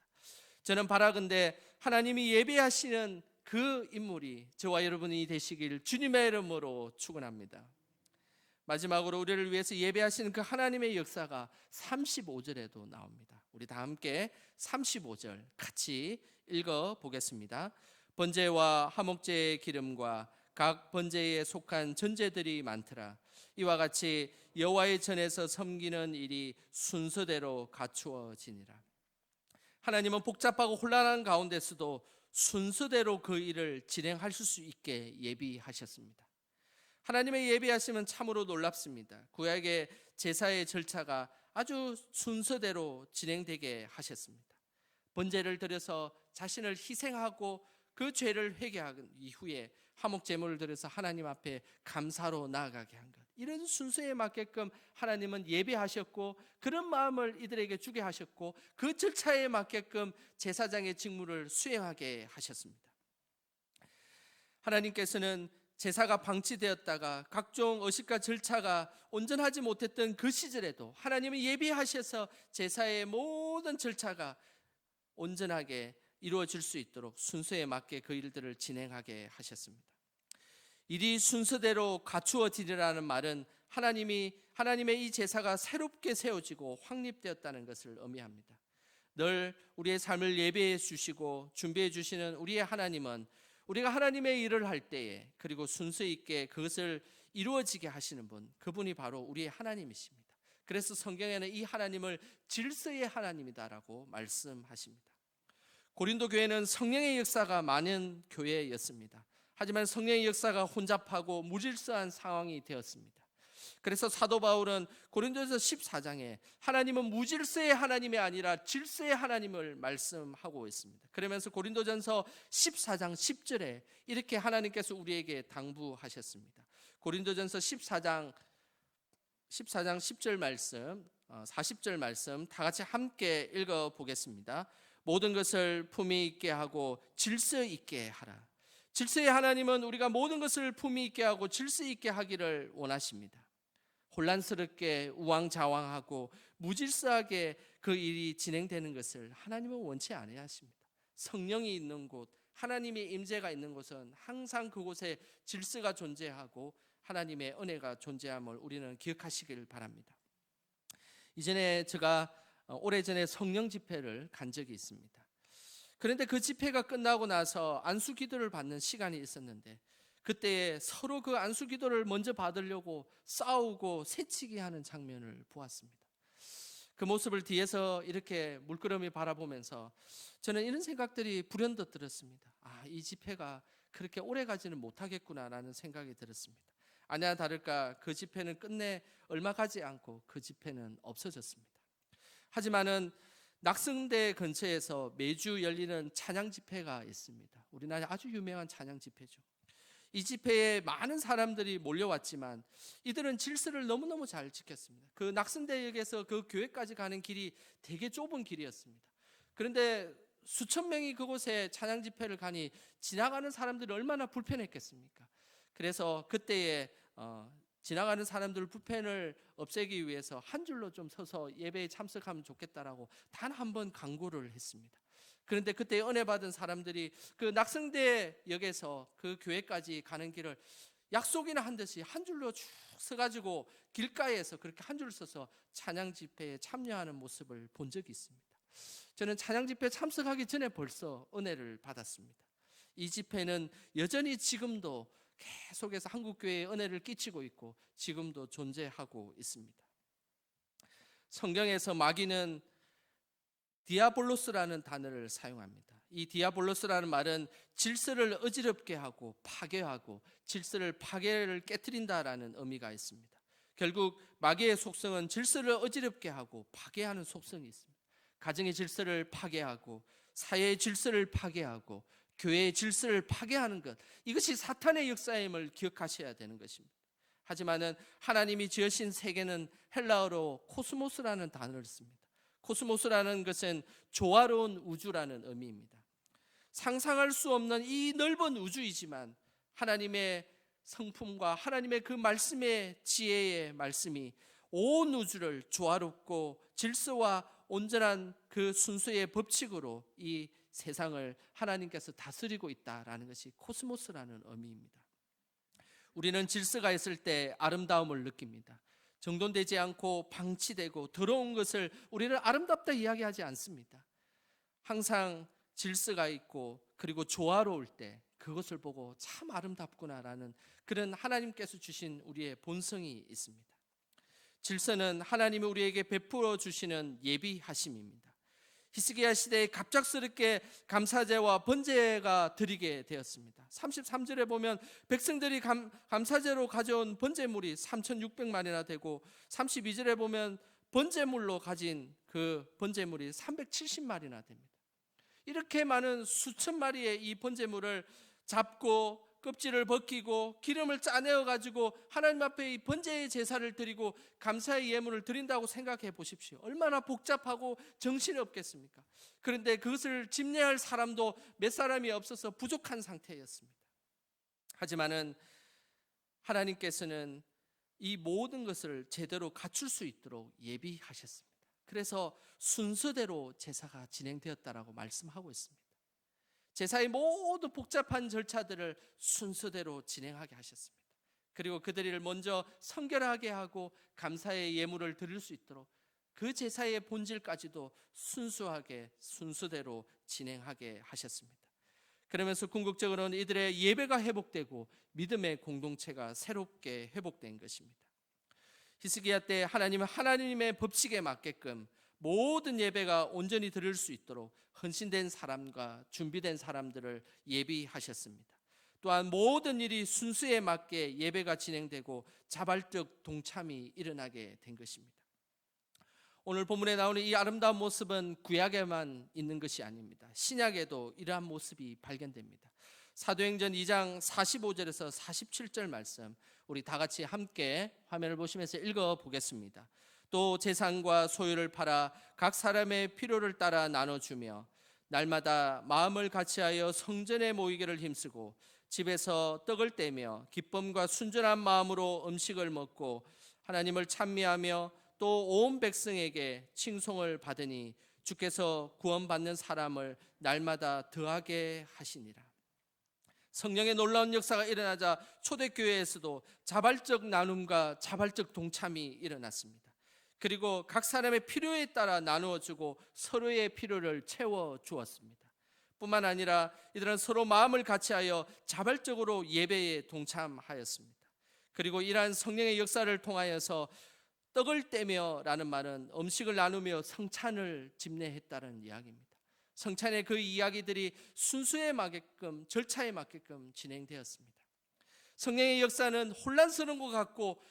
저는 바라건대 하나님이 예배하시는 그 인물이 저와 여러분이 되시길 주님의 이름으로 축원합니다. 마지막으로 우리를 위해서 예배하시는 그 하나님의 역사가 35절에도 나옵니다. 우리 다 함께 35절 같이 읽어보겠습니다. 번제와 화목제의 기름과 각 번제에 속한 전제들이 많더라. 이와 같이 여호와의 전에서 섬기는 일이 순서대로 갖추어지니라. 하나님은 복잡하고 혼란한 가운데서도 순서대로 그 일을 진행할 수 있게 예비하셨습니다. 하나님의 예비하심은 참으로 놀랍습니다. 구약의 제사의 절차가 아주 순서대로 진행되게 하셨습니다. 번제를 드려서 자신을 희생하고 그 죄를 회개한 이후에 화목제물을 드려서 하나님 앞에 감사로 나아가게 한 것, 이런 순서에 맞게끔 하나님은 예배하셨고 그런 마음을 이들에게 주게 하셨고 그 절차에 맞게끔 제사장의 직무를 수행하게 하셨습니다. 하나님께서는 제사가 방치되었다가 각종 의식과 절차가 온전하지 못했던 그 시절에도 하나님은 예비하셔서 제사의 모든 절차가 온전하게 이루어질 수 있도록 순서에 맞게 그 일들을 진행하게 하셨습니다. 일이 순서대로 갖추어지리라는 말은 하나님의 이 제사가 새롭게 세워지고 확립되었다는 것을 의미합니다. 늘 우리의 삶을 예배해 주시고 준비해 주시는 우리의 하나님은 우리가 하나님의 일을 할 때에 그리고 순서 있게 그것을 이루어지게 하시는 분, 그분이 바로 우리의 하나님이십니다. 그래서 성경에는 이 하나님을 질서의 하나님이다라고 말씀하십니다. 고린도 교회는 성령의 역사가 많은 교회였습니다. 하지만 성령의 역사가 혼잡하고 무질서한 상황이 되었습니다. 그래서 사도 바울은 고린도전서 14장에 하나님은 무질서의 하나님이 아니라 질서의 하나님을 말씀하고 있습니다. 그러면서 고린도전서 14장 10절에 이렇게 하나님께서 우리에게 당부하셨습니다. 고린도전서 14장 10절 말씀, 40절 말씀 다 같이 함께 읽어보겠습니다. 모든 것을 품위 있게 하고 질서 있게 하라. 질서의 하나님은 우리가 모든 것을 품위 있게 하고 질서 있게 하기를 원하십니다. 혼란스럽게 우왕좌왕하고 무질서하게 그 일이 진행되는 것을 하나님은 원치 않으십니다. 성령이 있는 곳, 하나님의 임재가 있는 곳은 항상 그곳에 질서가 존재하고 하나님의 은혜가 존재함을 우리는 기억하시길 바랍니다. 이전에 제가 오래전에 성령 집회를 간 적이 있습니다. 그런데 그 집회가 끝나고 나서 안수 기도를 받는 시간이 있었는데 그때 서로 그 안수 기도를 먼저 받으려고 싸우고 새치기 하는 장면을 보았습니다. 그 모습을 뒤에서 이렇게 물끄러미 바라보면서 저는 이런 생각들이 불현듯 들었습니다. 이 집회가 그렇게 오래 가지는 못하겠구나라는 생각이 들었습니다. 아니나 다를까 그 집회는 끝내 얼마 가지 않고 그 집회는 없어졌습니다. 하지만은 낙성대 근처에서 매주 열리는 찬양 집회가 있습니다. 우리나라에 아주 유명한 찬양 집회죠. 이 집회에 많은 사람들이 몰려왔지만 이들은 질서를 너무너무 잘 지켰습니다. 그 낙성대역에서 그 교회까지 가는 길이 되게 좁은 길이었습니다. 그런데 수천 명이 그곳에 찬양 집회를 가니 지나가는 사람들이 얼마나 불편했겠습니까? 그래서 그때에 지나가는 사람들 불편을 없애기 위해서 한 줄로 좀 서서 예배에 참석하면 좋겠다라고 단 한 번 강구를 했습니다. 그런데 그때 은혜 받은 사람들이 그 낙성대역에서 그 교회까지 가는 길을 약속이나 한 듯이 한 줄로 쭉 서가지고 길가에서 그렇게 한 줄 서서 찬양 집회에 참여하는 모습을 본 적이 있습니다. 저는 찬양 집회에 참석하기 전에 벌써 은혜를 받았습니다. 이 집회는 여전히 지금도 계속해서 한국교회에 은혜를 끼치고 있고 지금도 존재하고 있습니다. 성경에서 마귀는 디아볼로스라는 단어를 사용합니다. 이 디아볼로스라는 말은 질서를 어지럽게 하고 파괴하고 질서를 파괴를 깨트린다라는 의미가 있습니다. 결국 마귀의 속성은 질서를 어지럽게 하고 파괴하는 속성이 있습니다. 가정의 질서를 파괴하고 사회의 질서를 파괴하고 교회의 질서를 파괴하는 것, 이것이 사탄의 역사임을 기억하셔야 되는 것입니다. 하지만은 하나님이 지으신 세계는 헬라어로 코스모스라는 단어를 씁니다. 코스모스라는 것은 조화로운 우주라는 의미입니다. 상상할 수 없는 이 넓은 우주이지만 하나님의 성품과 하나님의 그 말씀의 지혜의 말씀이 온 우주를 조화롭고 질서와 온전한 그 순서의 법칙으로 이 세상을 하나님께서 다스리고 있다라는 것이 코스모스라는 의미입니다. 우리는 질서가 있을 때 아름다움을 느낍니다. 정돈되지 않고 방치되고 더러운 것을 우리는 아름답다 이야기하지 않습니다. 항상 질서가 있고 그리고 조화로울 때 그것을 보고 참 아름답구나라는 그런 하나님께서 주신 우리의 본성이 있습니다. 질서는 하나님이 우리에게 베풀어 주시는 예비하심입니다. 히스기야 시대에 갑작스럽게 감사제와 번제가 드리게 되었습니다. 33절에 보면 백성들이 감사제로 가져온 번제물이 3,600만이나 되고 32절에 보면 번제물로 가진 그 번제물이 370마리나 됩니다. 이렇게 많은 수천 마리의 이 번제물을 잡고 껍질을 벗기고 기름을 짜내어 가지고 하나님 앞에 이 번제의 제사를 드리고 감사의 예물을 드린다고 생각해 보십시오. 얼마나 복잡하고 정신이 없겠습니까? 그런데 그것을 집례할 사람도 몇 사람이 없어서 부족한 상태였습니다. 하지만은 하나님께서는 이 모든 것을 제대로 갖출 수 있도록 예비하셨습니다. 그래서 순서대로 제사가 진행되었다라고 말씀하고 있습니다. 제사의 모든 복잡한 절차들을 순서대로 진행하게 하셨습니다. 그리고 그들을 먼저 성결하게 하고 감사의 예물을 드릴 수 있도록 그 제사의 본질까지도 순수하게 순서대로 진행하게 하셨습니다. 그러면서 궁극적으로는 이들의 예배가 회복되고 믿음의 공동체가 새롭게 회복된 것입니다. 히스기야 때 하나님은 하나님의 법칙에 맞게끔 모든 예배가 온전히 드릴 수 있도록 헌신된 사람과 준비된 사람들을 예비하셨습니다. 또한 모든 일이 순수에 맞게 예배가 진행되고 자발적 동참이 일어나게 된 것입니다. 오늘 본문에 나오는 이 아름다운 모습은 구약에만 있는 것이 아닙니다. 신약에도 이러한 모습이 발견됩니다. 사도행전 2장 45절에서 47절 말씀 우리 다 같이 함께 화면을 보시면서 읽어보겠습니다. 또 재산과 소유를 팔아 각 사람의 필요를 따라 나눠주며 날마다 마음을 같이하여 성전에 모이기를 힘쓰고 집에서 떡을 떼며 기쁨과 순전한 마음으로 음식을 먹고 하나님을 찬미하며 또 온 백성에게 칭송을 받으니 주께서 구원받는 사람을 날마다 더하게 하시니라. 성령의 놀라운 역사가 일어나자 초대교회에서도 자발적 나눔과 자발적 동참이 일어났습니다. 그리고 각 사람의 필요에 따라 나누어주고 서로의 필요를 채워주었습니다. 뿐만 아니라 이들은 서로 마음을 같이하여 자발적으로 예배에 동참하였습니다. 그리고 이러한 성령의 역사를 통하여서 떡을 떼며 라는 말은 음식을 나누며 성찬을 집례했다는 이야기입니다. 성찬의 그 이야기들이 순수에 맞게끔 절차에 맞게끔 진행되었습니다. 성령의 역사는 혼란스러운 것 같고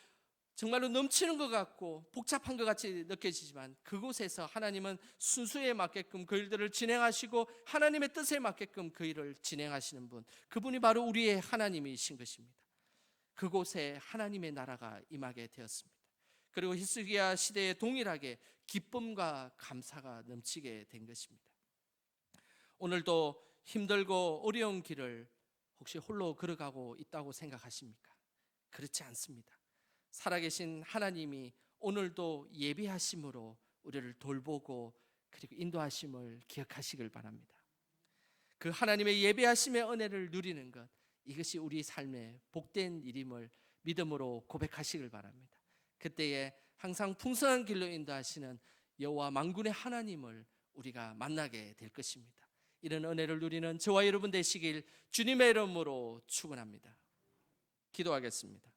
정말로 넘치는 것 같고 복잡한 것 같이 느껴지지만 그곳에서 하나님은 순수에 맞게끔 그 일들을 진행하시고 하나님의 뜻에 맞게끔 그 일을 진행하시는 분, 그분이 바로 우리의 하나님이신 것입니다. 그곳에 하나님의 나라가 임하게 되었습니다. 그리고 히스기야 시대에 동일하게 기쁨과 감사가 넘치게 된 것입니다. 오늘도 힘들고 어려운 길을 혹시 홀로 걸어가고 있다고 생각하십니까? 그렇지 않습니다. 살아계신 하나님이 오늘도 예비하심으로 우리를 돌보고 그리고 인도하심을 기억하시길 바랍니다. 그 하나님의 예비하심의 은혜를 누리는 것, 이것이 우리 삶의 복된 일임을 믿음으로 고백하시길 바랍니다. 그때에 항상 풍성한 길로 인도하시는 여호와 만군의 하나님을 우리가 만나게 될 것입니다. 이런 은혜를 누리는 저와 여러분 되시길 주님의 이름으로 축원합니다. 기도하겠습니다.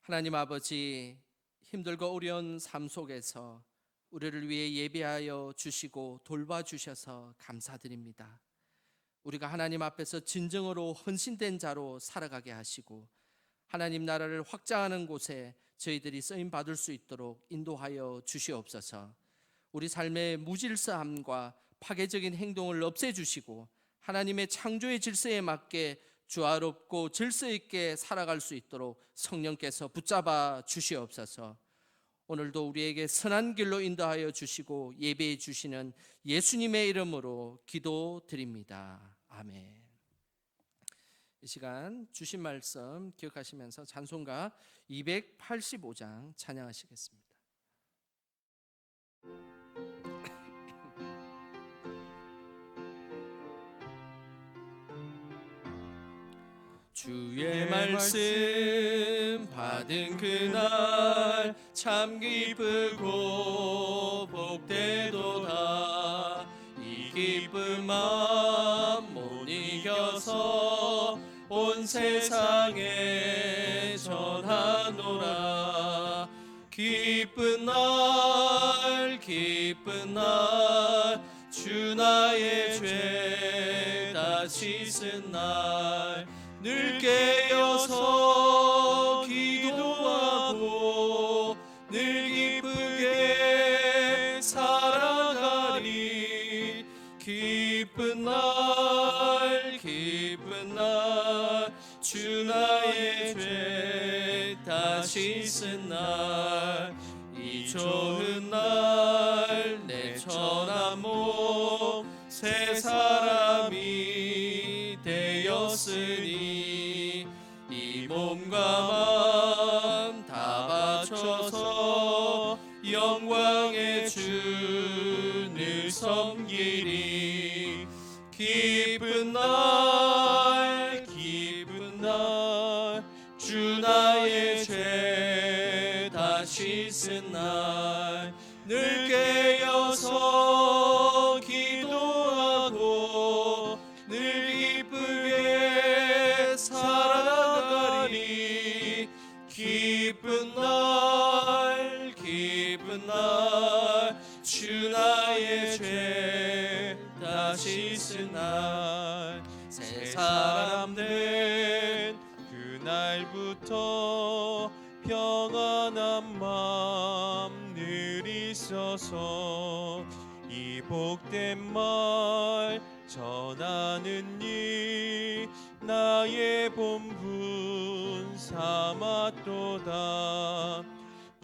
하나님 아버지, 힘들고 어려운 삶 속에서 우리를 위해 예비하여 주시고 돌봐주셔서 감사드립니다. 우리가 하나님 앞에서 진정으로 헌신된 자로 살아가게 하시고 하나님 나라를 확장하는 곳에 저희들이 쓰임받을 수 있도록 인도하여 주시옵소서. 우리 삶의 무질서함과 파괴적인 행동을 없애주시고 하나님의 창조의 질서에 맞게 조화롭고 질서 있게 살아갈 수 있도록 성령께서 붙잡아 주시옵소서. 오늘도 우리에게 선한 길로 인도하여 주시고 예배해 주시는 예수님의 이름으로 기도드립니다. 아멘. 이 시간 주신 말씀 기억하시면서 찬송가 285장 찬양하시겠습니다. 주의 말씀 받은 그날 참 기쁘고 복되도다. 이 기쁜 마음 못 이겨서 온 세상에 전하노라. 기쁜 날 주 나의 죄 다 씻은 날 늘 깨어서 기도하고 늘 기쁘게 살아가리. 기쁜 날 주 나의 죄 다 씻은 날 이 좋은 날 내 천한 몸 새 사람이 되었으니 이 몸과 마음 다 바쳐서 영광의 주를 섬기리. 기쁜 날 기쁜 날 주 나의 죄 다 씻은 날 늘 깨어서 기도하고 늘 기쁘게 살아가리. 기쁜 날 기쁜 날 주 나의 죄 다 씻은 날 새 사람 된 그날부터 평안한 마음 늘 있어서 이 복된 말 전하는 이 나의 본분 삼았도다.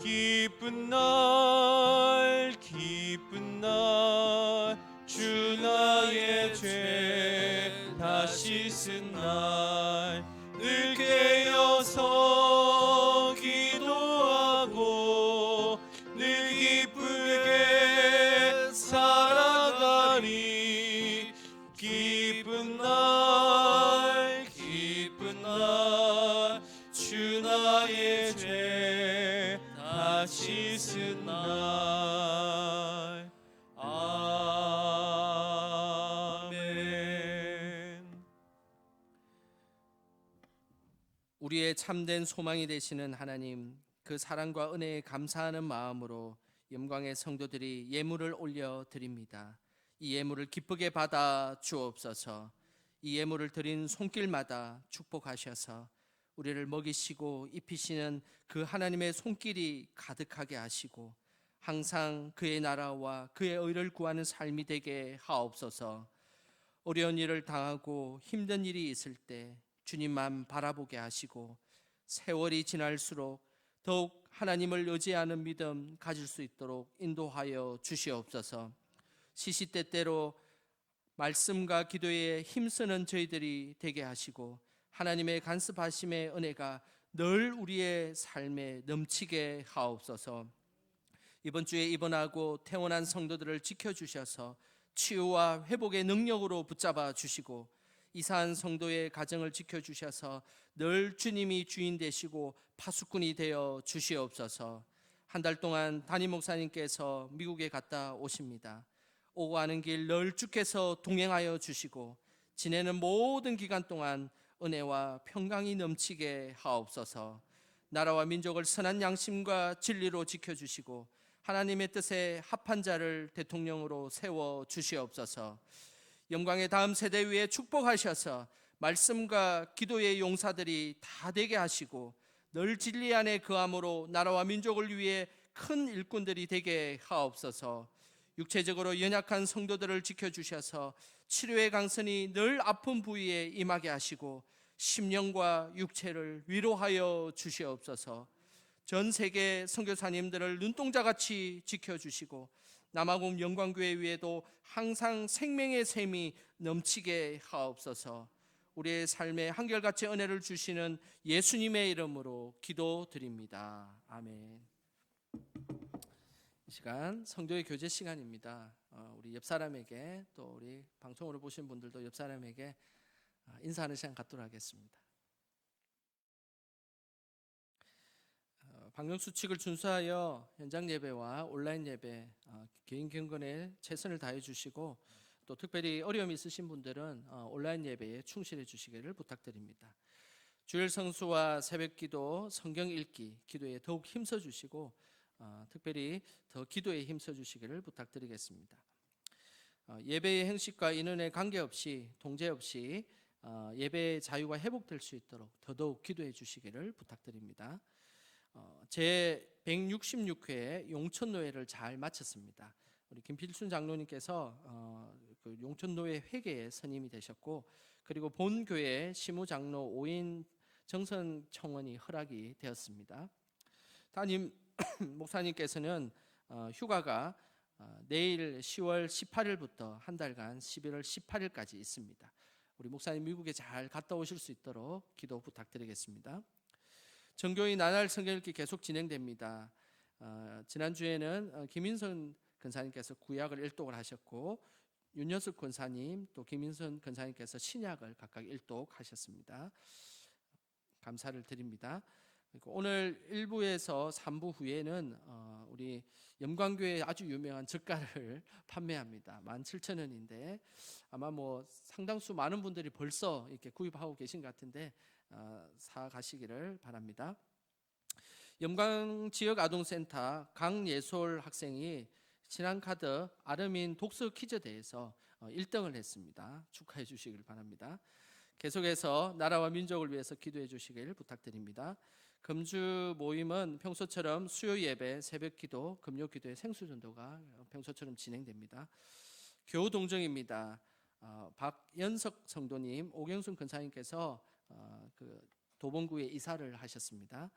기쁜 날 기쁜 날 주 나의 죄 다 씻은 날 늘 깨어서 기도하고 늘 기쁘게 살아가리. 기쁜 날 기쁜 날 주 나의 죄 다 씻은 날. 아멘. 우리의 참된 소망이 되시는 하나님, 그 사랑과 은혜에 감사하는 마음으로 영광의 성도들이 예물을 올려 드립니다. 이 예물을 기쁘게 받아 주옵소서. 이 예물을 드린 손길마다 축복하셔서 우리를 먹이시고 입히시는 그 하나님의 손길이 가득하게 하시고 항상 그의 나라와 그의 의를 구하는 삶이 되게 하옵소서. 어려운 일을 당하고 힘든 일이 있을 때 주님만 바라보게 하시고 세월이 지날수록 더욱 하나님을 의지하는 믿음 가질 수 있도록 인도하여 주시옵소서. 시시때때로 말씀과 기도에 힘쓰는 저희들이 되게 하시고 하나님의 간섭하심의 은혜가 늘 우리의 삶에 넘치게 하옵소서. 이번 주에 입원하고 퇴원한 성도들을 지켜주셔서 치유와 회복의 능력으로 붙잡아 주시고 이사한 성도의 가정을 지켜주셔서 늘 주님이 주인 되시고 파수꾼이 되어 주시옵소서. 한 달 동안 담임 목사님께서 미국에 갔다 오십니다. 오고 가는 길 늘 주께서 동행하여 주시고 지내는 모든 기간 동안 은혜와 평강이 넘치게 하옵소서. 나라와 민족을 선한 양심과 진리로 지켜주시고 하나님의 뜻에 합한 자를 대통령으로 세워 주시옵소서. 영광의 다음 세대 위에 축복하셔서 말씀과 기도의 용사들이 다 되게 하시고 늘 진리 안에 거함으로 나라와 민족을 위해 큰 일꾼들이 되게 하옵소서. 육체적으로 연약한 성도들을 지켜주셔서 치료의 강선이 늘 아픈 부위에 임하게 하시고 심령과 육체를 위로하여 주시옵소서. 전 세계 선교사님들을 눈동자같이 지켜주시고 남아공 영광교회 위에도 항상 생명의 샘이 넘치게 하옵소서. 우리의 삶에 한결같이 은혜를 주시는 예수님의 이름으로 기도드립니다. 아멘. 이 시간 성도의 교제 시간입니다. 우리 옆 사람에게 또 우리 방송으로 보신 분들도 옆 사람에게 인사하는 시간 갖도록 하겠습니다. 방역 수칙을 준수하여 현장 예배와 온라인 예배 개인 경건에 최선을 다해 주시고 또 특별히 어려움이 있으신 분들은 온라인 예배에 충실해 주시기를 부탁드립니다. 주일 성수와 새벽기도, 성경 읽기, 기도에 더욱 힘써 주시고 특별히 더 기도에 힘써 주시기를 부탁드리겠습니다. 예배의 형식과 인원에 관계없이 동제 없이 예배의 자유가 회복될 수 있도록 더더욱 기도해 주시기를 부탁드립니다. 제 166회 용천노회를 잘 마쳤습니다. 우리 김필순 장로님께서 그 용천노회 회계의 선임이 되셨고 그리고 본교회 시무장로 5인 정선 청원이 허락이 되었습니다. 담임 목사님께서는 휴가가 내일 10월 18일부터 한 달간 11월 18일까지 있습니다. 우리 목사님 미국에 잘 갔다 오실 수 있도록 기도 부탁드리겠습니다. 정교의 나날 성경 읽기 계속 진행됩니다. 지난주에는 김인선 권사님께서 구약을 일독을 하셨고 윤여숙 권사님 또 김인선 권사님께서 신약을 각각 일독하셨습니다. 감사를 드립니다. 오늘 1부에서 3부 후에는 우리 염광교회 아주 유명한 젓갈을 판매합니다. 17,000원인데 아마 뭐 상당수 많은 분들이 벌써 이렇게 구입하고 계신 것 같은데 사 가시기를 바랍니다. 염광 지역 아동센터 강예솔 학생이 신앙카드 아르민 독서 퀴즈 대회에서 1등을 했습니다. 축하해 주시길 바랍니다. 계속해서 나라와 민족을 위해서 기도해 주시길 부탁드립니다. 금주 모임은 평소처럼 수요 예배, 새벽 기도, 금요 기도의 생수 전도가 평소처럼 진행됩니다. 교우 동정입니다. 박연석 성도님, 오경순 권사님께서 그 도봉구에 이사를 하셨습니다.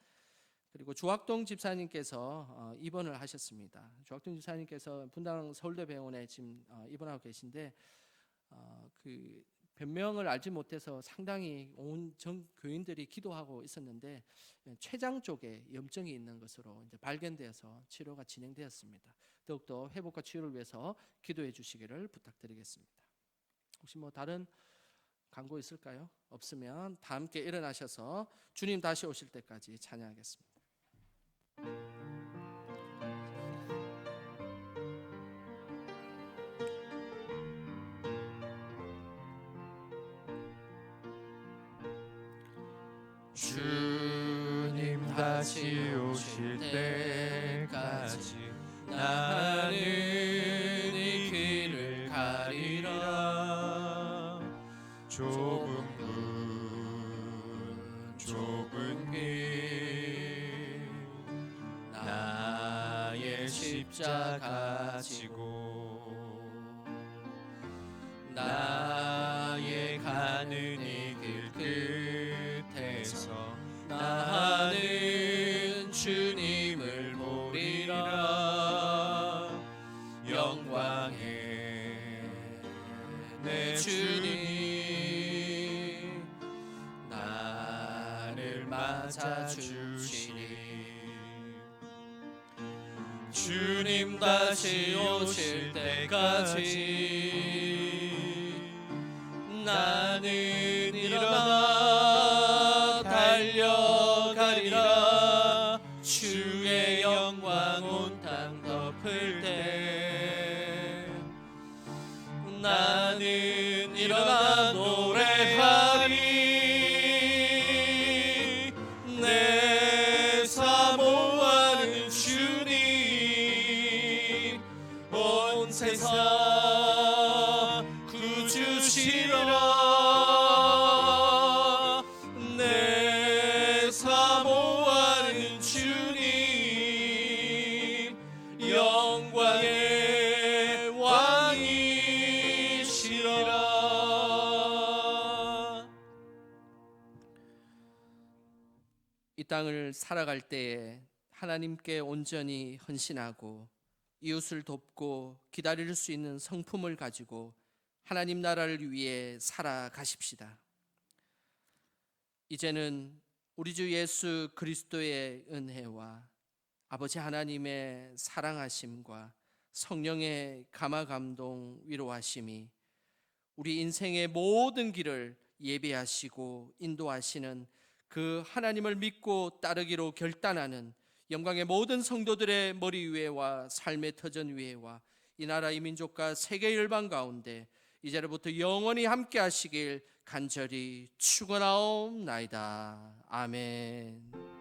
그리고 주학동 집사님께서 입원을 하셨습니다. 주학동 집사님께서 분당 서울대병원에 지금 입원하고 계신데 그 변명을 알지 못해서 상당히 온 전 교인들이 기도하고 있었는데 췌장 쪽에 염증이 있는 것으로 이제 발견되어서 치료가 진행되었습니다. 더욱더 회복과 치유를 위해서 기도해 주시기를 부탁드리겠습니다. 혹시 뭐 다른 광고 있을까요? 없으면 다 함께 일어나셔서 주님 다시 오실 때까지 찬양하겠습니다. 주님 다시 오실 때까지 나는 이 길을 가리라. 좁은 문 좁은 길 나의 십자가 지고 나의 가는 이 길 끝에서 나는 주님을 보리라. 영광의 내 주님 나를 맞아주시리. 주님 다시 오실 때까지 나는 일어나 달려가리라. 주의 영광 온 땅 덮을 때 나는 일어나 노래하리. 내 사모하는 주님 온 세상 구주시라. 내 사모하는 주님 영광의 왕이시라. 이 땅을 살아갈 때에 하나님께 온전히 헌신하고 이웃을 돕고 기다릴 수 있는 성품을 가지고 하나님 나라를 위해 살아가십시다. 이제는 우리 주 예수 그리스도의 은혜와 아버지 하나님의 사랑하심과 성령의 감화감동 위로하심이 우리 인생의 모든 길을 예비하시고 인도하시는 그 하나님을 믿고 따르기로 결단하는 영광의 모든 성도들의 머리 위에와 삶의 터전 위에와 이 나라 이 민족과 세계 열방 가운데 이제로부터 영원히 함께 하시길 간절히 축원하옵나이다. 아멘.